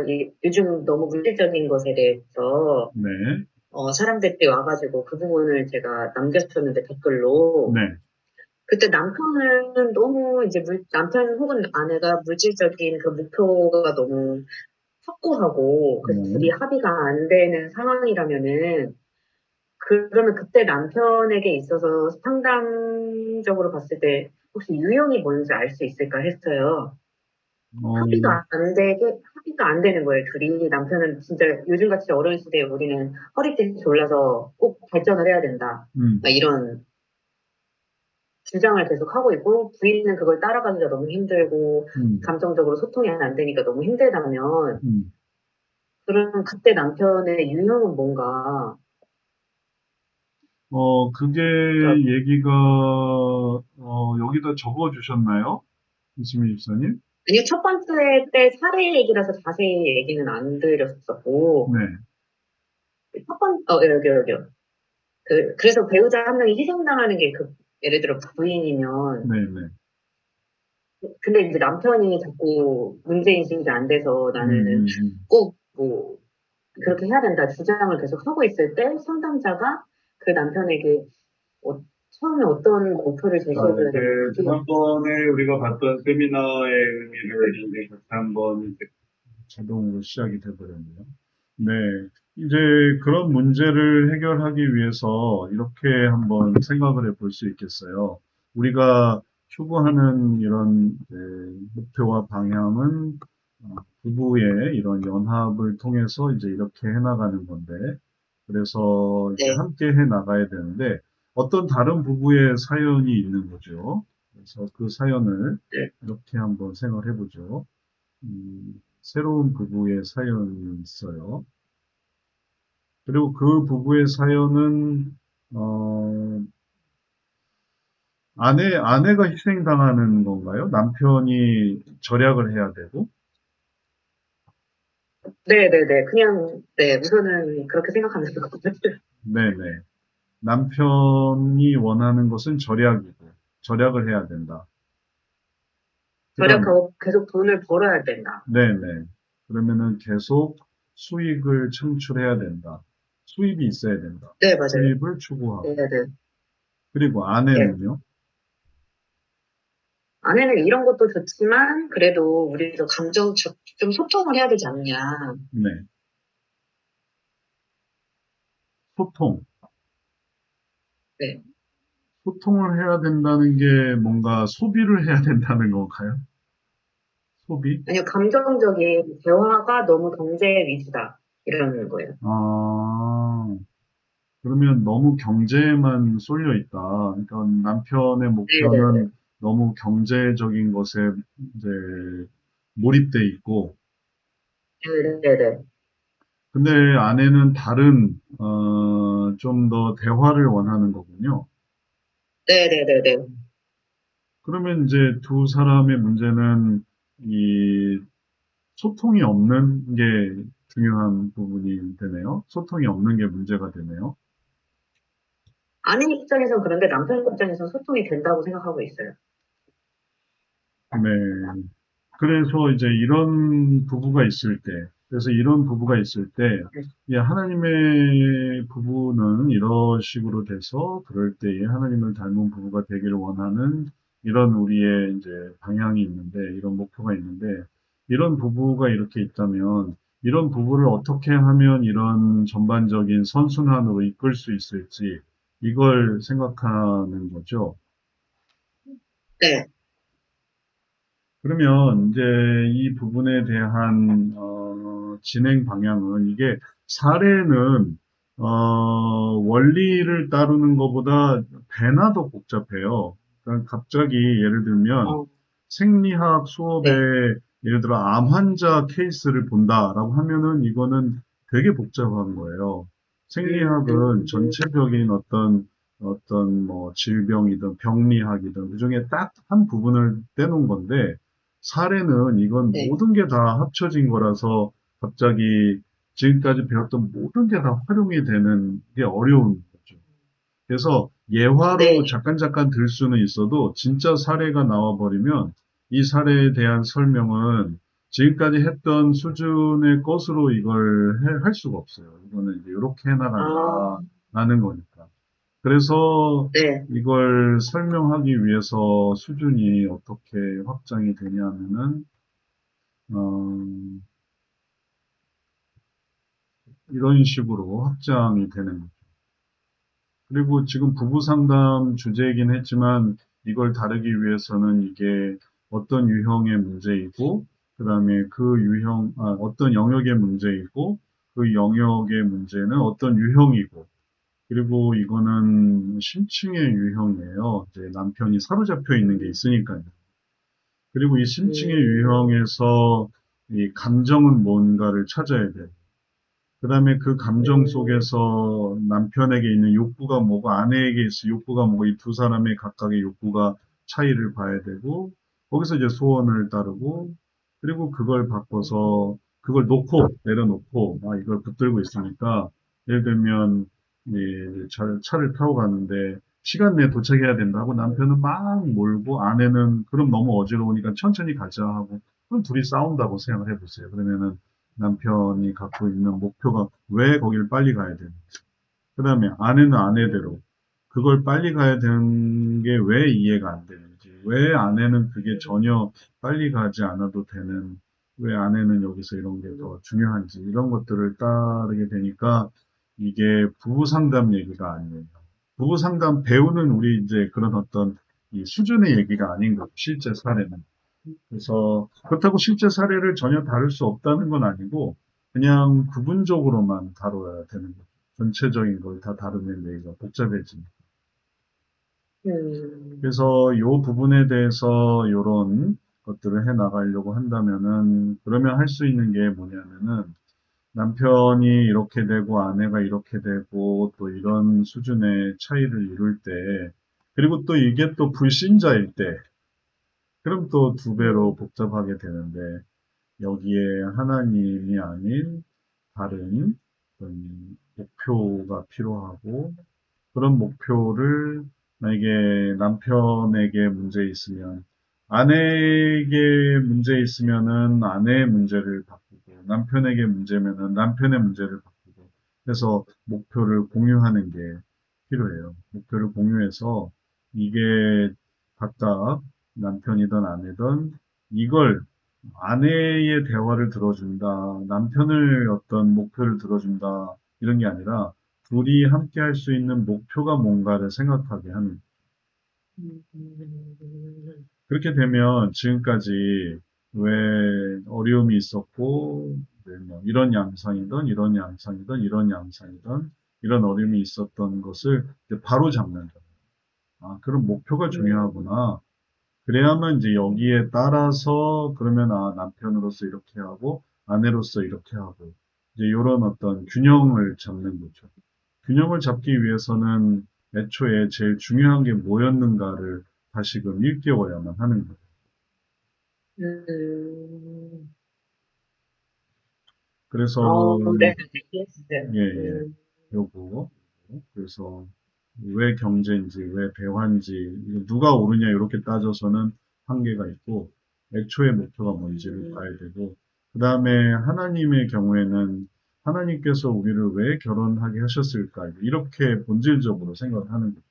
요즘 너무 물질적인 것에 대해서 네, 사람들이 와가지고 그 부분을 제가 남겼었는데 댓글로 네, 그때 남편은 너무 이제 남편 혹은 아내가 물질적인 그 목표가 너무 확고하고 그 네. 둘이 합의가 안 되는 상황이라면은 그러면 그때 남편에게 있어서 상담적으로 봤을 때 혹시 유형이 뭔지 알 수 있을까 했어요. 어, 합의가 안 되는 거예요, 둘이. 남편은 진짜 요즘같이 어려운 시대에 우리는 허리띠 졸라서 꼭 발전을 해야 된다. 음, 막 이런 주장을 계속 하고 있고, 부인은 그걸 따라가기가 너무 힘들고, 음, 감정적으로 소통이 안 되니까 너무 힘들다면, 음. 그러면 그때 남편의 유형은 뭔가, 그게 그러니까 얘기가, 여기다 적어 주셨나요? 이수미 집사님? 아니요, 첫 번째 때 사례 얘기라서 자세히 얘기는 안 드렸었고, 네, 여기요. 그래서 배우자 한 명이 희생당하는 게 예를 들어 부인이면, 네, 네. 근데 이제 남편이 자꾸 문제인식이 안 돼서 나는 꼭 그렇게 해야 된다 주장을 계속 하고 있을 때 상담자가 그 남편에게 어, 처음에 어떤 목표를 자, 제시해줘야 이제 되고, 그게, 지난번에 우리가 봤던 세미나의 의미를 이제 다시 한번 이제 자동으로 시작이 돼버렸네요. 네. 이제 그런 문제를 해결하기 위해서 이렇게 한번 생각을 해볼 수 있겠어요. 우리가 추구하는 이런 이제 목표와 방향은 부부의 이런 연합을 통해서 이제 이렇게 해나가는 건데, 그래서 이제 네, 함께 해 나가야 되는데, 어떤 다른 부부의 사연이 있는 거죠. 그래서 그 사연을 네, 이렇게 한번 생각을 해보죠. 새로운 부부의 사연이 있어요. 그리고 그 부부의 사연은, 어, 아내가 희생당하는 건가요? 남편이 절약을 해야 되고? 네. 그냥, 네, 우선은 그렇게 생각하면 될 것 같아요. 네네. 남편이 원하는 것은 절약이고, 절약을 해야 된다. 그 다음, 절약하고 계속 돈을 벌어야 된다. 네네. 그러면은 계속 수익을 창출해야 된다. 수입이 있어야 된다. 네, 맞아요. 수입을 추구하고. 네. 그리고 예. 아내는요? 아내는 이런 것도 좋지만, 그래도 우리도 좀 소통을 해야 되지 않냐. 네. 소통. 네. 소통을 해야 된다는 게 뭔가 소비를 해야 된다는 건가요? 소비? 아니요, 감정적인 대화가 너무 경제 위주다. 이러는 거예요. 아, 그러면 너무 경제에만 쏠려 있다. 그러니까 남편의 네네네. 목표는 너무 경제적인 것에 이제 몰입돼 있고, 네네네. 근데 아내는 다른, 좀 더 대화를 원하는 거군요. 네네네네. 그러면 이제 두 사람의 문제는 이 소통이 없는 게 중요한 부분이 되네요. 소통이 없는 게 문제가 되네요. 아내 입장에선 그런데 남편 입장에선 소통이 된다고 생각하고 있어요. 네. 그래서 이제 이런 부부가 있을 때, 그래서 이런 부부가 있을 때, 예, 하나님의 부부는 이런 식으로 돼서 그럴 때에 하나님을 닮은 부부가 되기를 원하는 이런 우리의 이제 방향이 있는데, 이런 목표가 있는데, 이런 부부가 이렇게 있다면, 이런 부부를 어떻게 하면 이런 전반적인 선순환으로 이끌 수 있을지, 이걸 생각하는 거죠. 네. 그러면 이제 이 부분에 대한 진행 방향은 이게 사례는 원리를 따르는 것보다 배나 더 복잡해요. 그러니까 갑자기 예를 들면 어, 생리학 수업에 네. 예를 들어 암 환자 케이스를 본다라고 하면은 이거는 되게 복잡한 거예요. 생리학은 음, 전체적인 어떤 뭐 질병이든 병리학이든 그중에 딱 한 부분을 떼놓은 건데 사례는 이건 네. 모든 게 다 합쳐진 거라서 갑자기 지금까지 배웠던 모든 게 다 활용이 되는 게 어려운 거죠. 그래서 예화로 네. 잠깐 들 수는 있어도 진짜 사례가 나와버리면 이 사례에 대한 설명은 지금까지 했던 수준의 것으로 이걸 할 수가 없어요. 이거는 이제 이렇게 아, 해나간다라는 거니까. 그래서 네. 이걸 설명하기 위해서 수준이 어떻게 확장이 되냐면은 어, 이런 식으로 확장이 되는 거죠. 그리고 지금 부부 상담 주제이긴 했지만 이걸 다루기 위해서는 이게 어떤 유형의 문제이고, 그 다음에 어떤 영역의 문제이고, 그 영역의 문제는 어떤 유형이고, 그리고 이거는 심층의 유형이에요. 이제 남편이 사로잡혀 있는 게 있으니까요. 그리고 이 심층의 음, 유형에서 이 감정은 뭔가를 찾아야 돼요. 그 다음에 그 감정 음, 속에서 남편에게 있는 욕구가 뭐고 아내에게 있는 욕구가 뭐고 이 두 사람의 각각의 욕구가 차이를 봐야 되고 거기서 이제 소원을 따르고 그리고 그걸 바꿔서 그걸 내려놓고 이걸 붙들고 있으니까 예를 들면 이 차를 타고 가는데 시간 내에 도착해야 된다 하고 남편은 막 몰고 아내는 그럼 너무 어지러우니까 천천히 가자 하고 그럼 둘이 싸운다고 생각을 해보세요. 그러면은 남편이 갖고 있는 목표가 왜 거기를 빨리 가야 되는지. 그 다음에 아내는 아내대로 그걸 빨리 가야 되는 게 왜 이해가 안 되는지. 왜 아내는 그게 전혀 빨리 가지 않아도 되는, 왜 아내는 여기서 이런 게 더 중요한지. 이런 것들을 따르게 되니까 이게 부부 상담 얘기가 아니에요. 부부 상담 배우는 우리 이제 그런 어떤 이 수준의 얘기가 아닌 거죠. 실제 사례는. 그래서 그렇다고 실제 사례를 전혀 다룰 수 없다는 건 아니고 그냥 부분적으로만 다뤄야 되는 거죠. 전체적인 걸 다 다루면 얘기가 복잡해지니까. 음, 그래서 이 부분에 대해서 이런 것들을 해 나가려고 한다면은 그러면 할 수 있는 게 뭐냐면은 남편이 이렇게 되고 아내가 이렇게 되고 또 이런 수준의 차이를 이룰 때 그리고 또 이게 또 불신자일 때 그럼 또 두 배로 음, 복잡하게 되는데 여기에 하나님이 아닌 다른 어떤 목표가 필요하고 그런 목표를 만약에 남편에게 문제 있으면 아내에게 문제 있으면은 아내의 문제를 바꾸고 남편에게 문제면은 남편의 문제를 바꾸고 그래서 목표를 공유하는 게 필요해요. 목표를 공유해서 이게 각각 남편이든 아내든 이걸 아내의 대화를 들어준다, 남편을 어떤 목표를 들어준다, 이런 게 아니라 둘이 함께 할 수 있는 목표가 뭔가를 생각하게 하는. 그렇게 되면 지금까지 왜 어려움이 있었고, 뭐 이런 양상이든 이런 양상이든 이런 양상이든 이런 어려움이 있었던 것을 이제 바로 잡는 거예요. 그런 목표가 중요하구나. 그래야만 이제 여기에 따라서 그러면 남편으로서 이렇게 하고 아내로서 이렇게 하고 이제 이런 어떤 균형을 잡는 거죠. 균형을 잡기 위해서는 애초에 제일 중요한 게 뭐였는가를 다시금 일깨워야만 하는 거예요. 음, 그래서 네, 네, 이해했어요. 예, 예. 요거. 그래서 왜 경제인지, 왜 대화인지, 이거 누가 옳으냐 이렇게 따져서는 한계가 있고 애초의 목표가 뭔지를 봐야 되고, 그 다음에 하나님의 경우에는 하나님께서 우리를 왜 결혼하게 하셨을까? 이렇게 본질적으로 생각을 하는 거죠.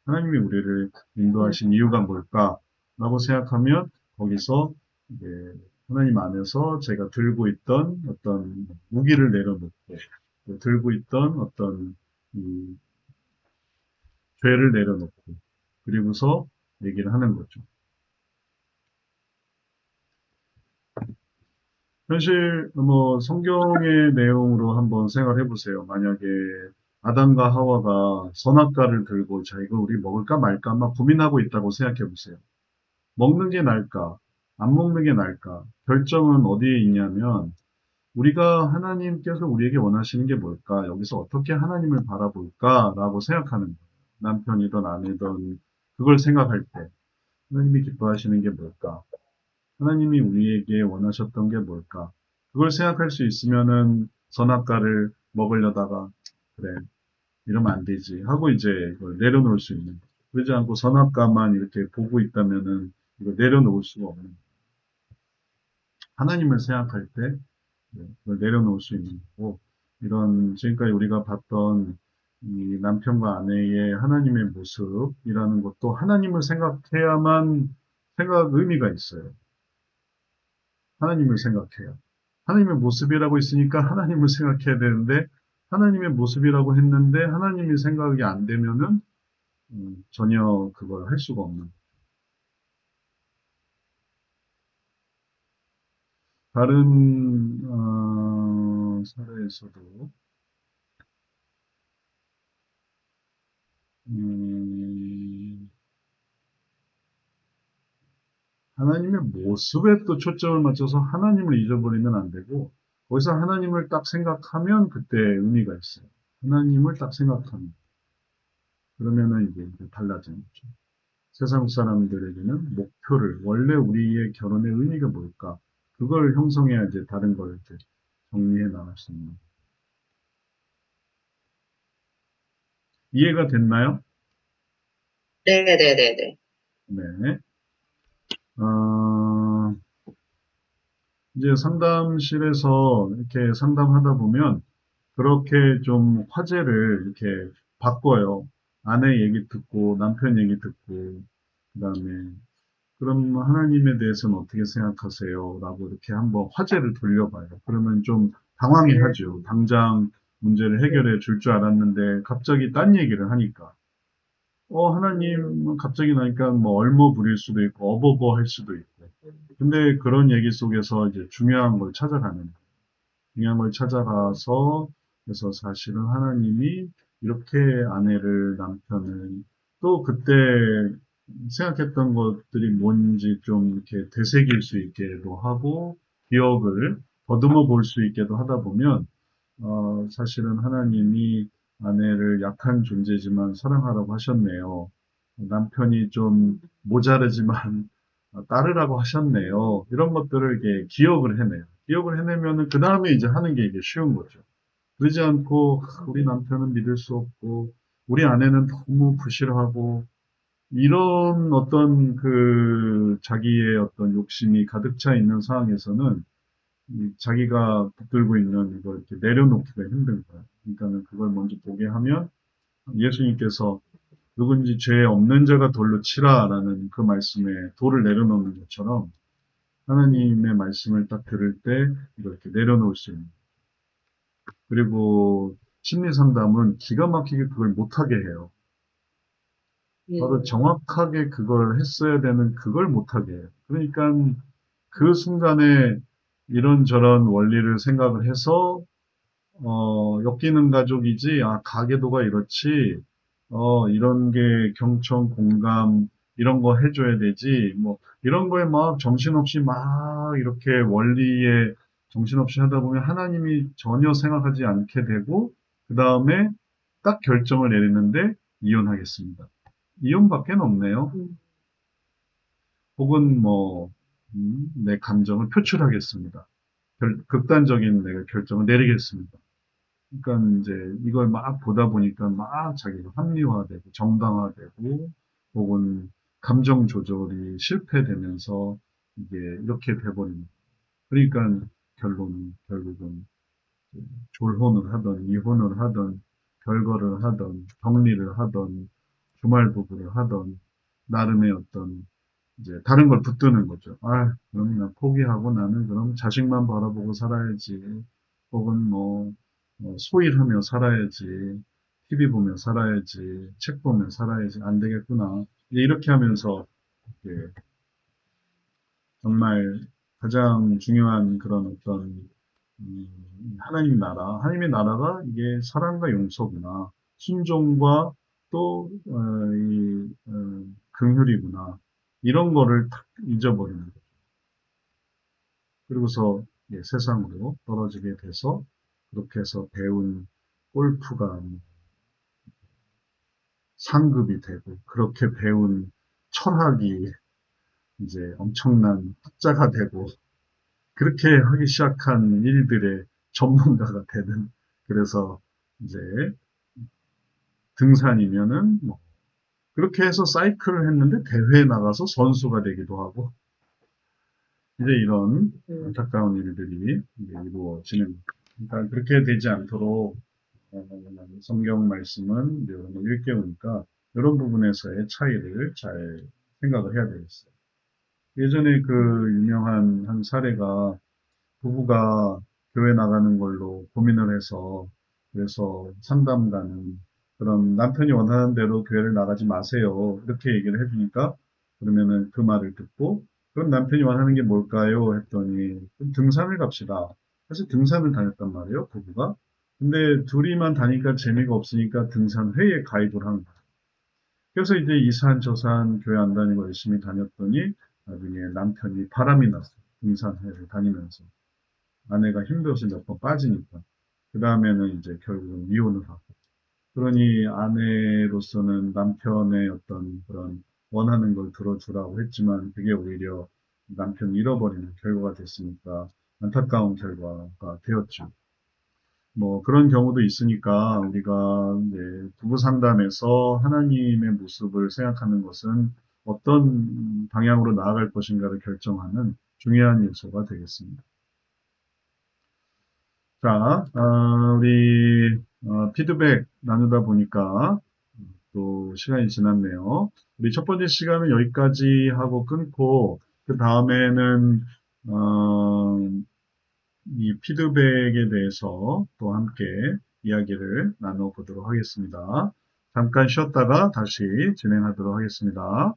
하나님이 우리를 인도하신 이유가 뭘까? 라고 생각하면 거기서 이제 하나님 안에서 제가 들고 있던 어떤 무기를 내려놓고 들고 있던 어떤 이 죄를 내려놓고 그리고서 얘기를 하는 거죠. 사실 뭐 성경의 내용으로 한번 생각해 보세요. 만약에 아담과 하와가 선악과를 들고 자 이거 우리 먹을까 말까 막 고민하고 있다고 생각해 보세요. 먹는 게 나을까? 안 먹는 게 나을까? 결정은 어디에 있냐면 우리가 하나님께서 우리에게 원하시는 게 뭘까? 여기서 어떻게 하나님을 바라볼까라고 생각하는 거예요. 남편이든 아내든 그걸 생각할 때 하나님이 기뻐하시는 게 뭘까? 하나님이 우리에게 원하셨던 게 뭘까? 그걸 생각할 수 있으면은 선악과를 먹으려다가 그래 이러면 안 되지 하고 이제 이걸 내려놓을 수 있는 거죠. 그러지 않고 선악과만 이렇게 보고 있다면은 이걸 내려놓을 수가 없는 거예요. 하나님을 생각할 때 그걸 내려놓을 수 있는 거고 이런 지금까지 우리가 봤던 이 남편과 아내의 하나님의 모습이라는 것도 하나님을 생각해야만 생각 의미가 있어요. 하나님을 생각해요. 하나님의 모습이라고 있으니까 하나님을 생각해야 되는데 하나님의 모습이라고 했는데 하나님이 생각이 안 되면은 전혀 그걸 할 수가 없는. 다른 사례에서도 음, 하나님의 모습에 또 초점을 맞춰서 하나님을 잊어버리면 안 되고 거기서 하나님을 딱 생각하면 그때 의미가 있어요. 하나님을 딱 생각하면 그러면은 이게 달라지는 거죠. 세상 사람들에게는 목표를 원래 우리의 결혼의 의미가 뭘까? 그걸 형성해야 이제 다른 걸 이제 정리해 나갈 수 있는. 이해가 됐나요? 네네네네. 네. 어, 이제 상담실에서 이렇게 상담하다 보면 그렇게 좀 화제를 이렇게 바꿔요. 아내 얘기 듣고 남편 얘기 듣고 그다음에 그럼 하나님에 대해서는 어떻게 생각하세요? 라고 이렇게 한번 화제를 돌려봐요. 그러면 좀 당황해 음, 하죠. 당장 문제를 음, 해결해 줄 줄 알았는데 갑자기 딴 얘기를 하니까. 하나님 갑자기 나니까 뭐 얼머 부릴 수도 있고 어버버 할 수도 있고. 근데 그런 얘기 속에서 이제 중요한 걸 찾아가는 거예요. 중요한 걸 찾아가서 그래서 사실은 하나님이 이렇게 아내를 남편을 또 그때 생각했던 것들이 뭔지 좀 이렇게 되새길 수 있게도 하고 기억을 더듬어 볼 수 있게도 하다 보면 사실은 하나님이 아내를 약한 존재지만 사랑하라고 하셨네요. 남편이 좀 모자르지만 따르라고 하셨네요. 이런 것들을 이렇게 기억을 해내요. 기억을 해내면은 그 다음에 이제 하는 게 이게 쉬운 거죠. 그러지 않고 우리 남편은 믿을 수 없고 우리 아내는 너무 부실하고 이런 어떤 그 자기의 어떤 욕심이 가득 차 있는 상황에서는 자기가 붙들고 있는 이걸 이렇게 내려놓기가 힘든 거예요. 그러니까는 그걸 먼저 보게 하면 예수님께서 누군지 죄 없는 자가 돌로 치라라는 그 말씀에 돌을 내려놓는 것처럼 하나님의 말씀을 딱 들을 때 이렇게 내려놓을 수 있는. 그리고 심리 상담은 기가 막히게 그걸 못하게 해요. 바로 음, 정확하게 그걸 했어야 되는 그걸 못하게 해요. 그러니까 그 순간에 이런저런 원리를 생각을 해서 엮이는 가족이지, 가계도가 이렇지, 이런 게 경청, 공감, 이런 거 해줘야 되지, 뭐, 이런 거에 막 정신없이 막 이렇게 원리에 정신없이 하다 보면 하나님이 전혀 생각하지 않게 되고, 그 다음에 딱 결정을 내리는데 이혼하겠습니다. 이혼밖에 없네요. 음, 혹은 뭐, 내 감정을 표출하겠습니다. 극단적인 내가 결정을 내리겠습니다. 그러니까 이제 이걸 막 보다 보니까 막 자기가 합리화되고 정당화되고 혹은 감정 조절이 실패되면서 이게 이렇게 돼버립니다. 그러니까 결국은 졸혼을 하던, 이혼을 하던, 별거를 하던, 격리를 하던, 주말부부를 하던, 나름의 어떤, 이제, 다른 걸 붙드는 거죠. 아, 그럼 나 포기하고 나는 그럼 자식만 바라보고 살아야지. 혹은 소일하며 살아야지. TV 보며 살아야지. 책 보며 살아야지. 안 되겠구나. 이제 이렇게 하면서, 이제 정말 가장 중요한 그런 어떤 하나님 나라, 하나님의 나라가 이게 사랑과 용서구나, 순종과 또 긍휼이구나, 이런 거를 탁 잊어버리는 거죠. 그리고서 세상으로 떨어지게 돼서 그렇게 해서 배운 골프가 상급이 되고, 그렇게 배운 철학이 이제 엄청난 학자가 되고, 그렇게 하기 시작한 일들의 전문가가 되는, 그래서 이제 등산이면은 그렇게 해서 사이클을 했는데 대회에 나가서 선수가 되기도 하고, 이제 이런 안타까운 일들이 이제 이루어지는, 그러니까 그렇게 되지 않도록 성경 말씀은 이제 여러분 일깨우니까 이런 부분에서의 차이를 잘 생각을 해야 되겠어요. 예전에 그 유명한 한 사례가, 부부가 교회 나가는 걸로 고민을 해서, 그래서 상담가는 그럼 남편이 원하는 대로 교회를 나가지 마세요, 이렇게 얘기를 해주니까, 그러면은 그 말을 듣고, 그럼 남편이 원하는 게 뭘까요? 했더니, 그럼 등산을 갑시다. 사실 등산을 다녔단 말이에요, 부부가. 근데 둘이만 다니까 재미가 없으니까 등산회에 가입을 한 거예요. 그래서 이제 이 산 저 산 교회 안 다니고 열심히 다녔더니, 나중에 남편이 바람이 났어요. 등산회를 다니면서. 아내가 힘들어서 몇 번 빠지니까. 그 다음에는 이제 결국은 이혼을 하고. 그러니 아내로서는 남편의 어떤 그런 원하는 걸 들어주라고 했지만 그게 오히려 남편을 잃어버리는 결과가 됐으니까 안타까운 결과가 되었죠. 그런 경우도 있으니까 우리가 이제 부부 상담에서 하나님의 모습을 생각하는 것은 어떤 방향으로 나아갈 것인가를 결정하는 중요한 요소가 되겠습니다. 자, 우리 피드백 나누다 보니까 또 시간이 지났네요. 우리 첫 번째 시간은 여기까지 하고 끊고, 그 다음에는 이 피드백에 대해서 또 함께 이야기를 나눠보도록 하겠습니다. 잠깐 쉬었다가 다시 진행하도록 하겠습니다.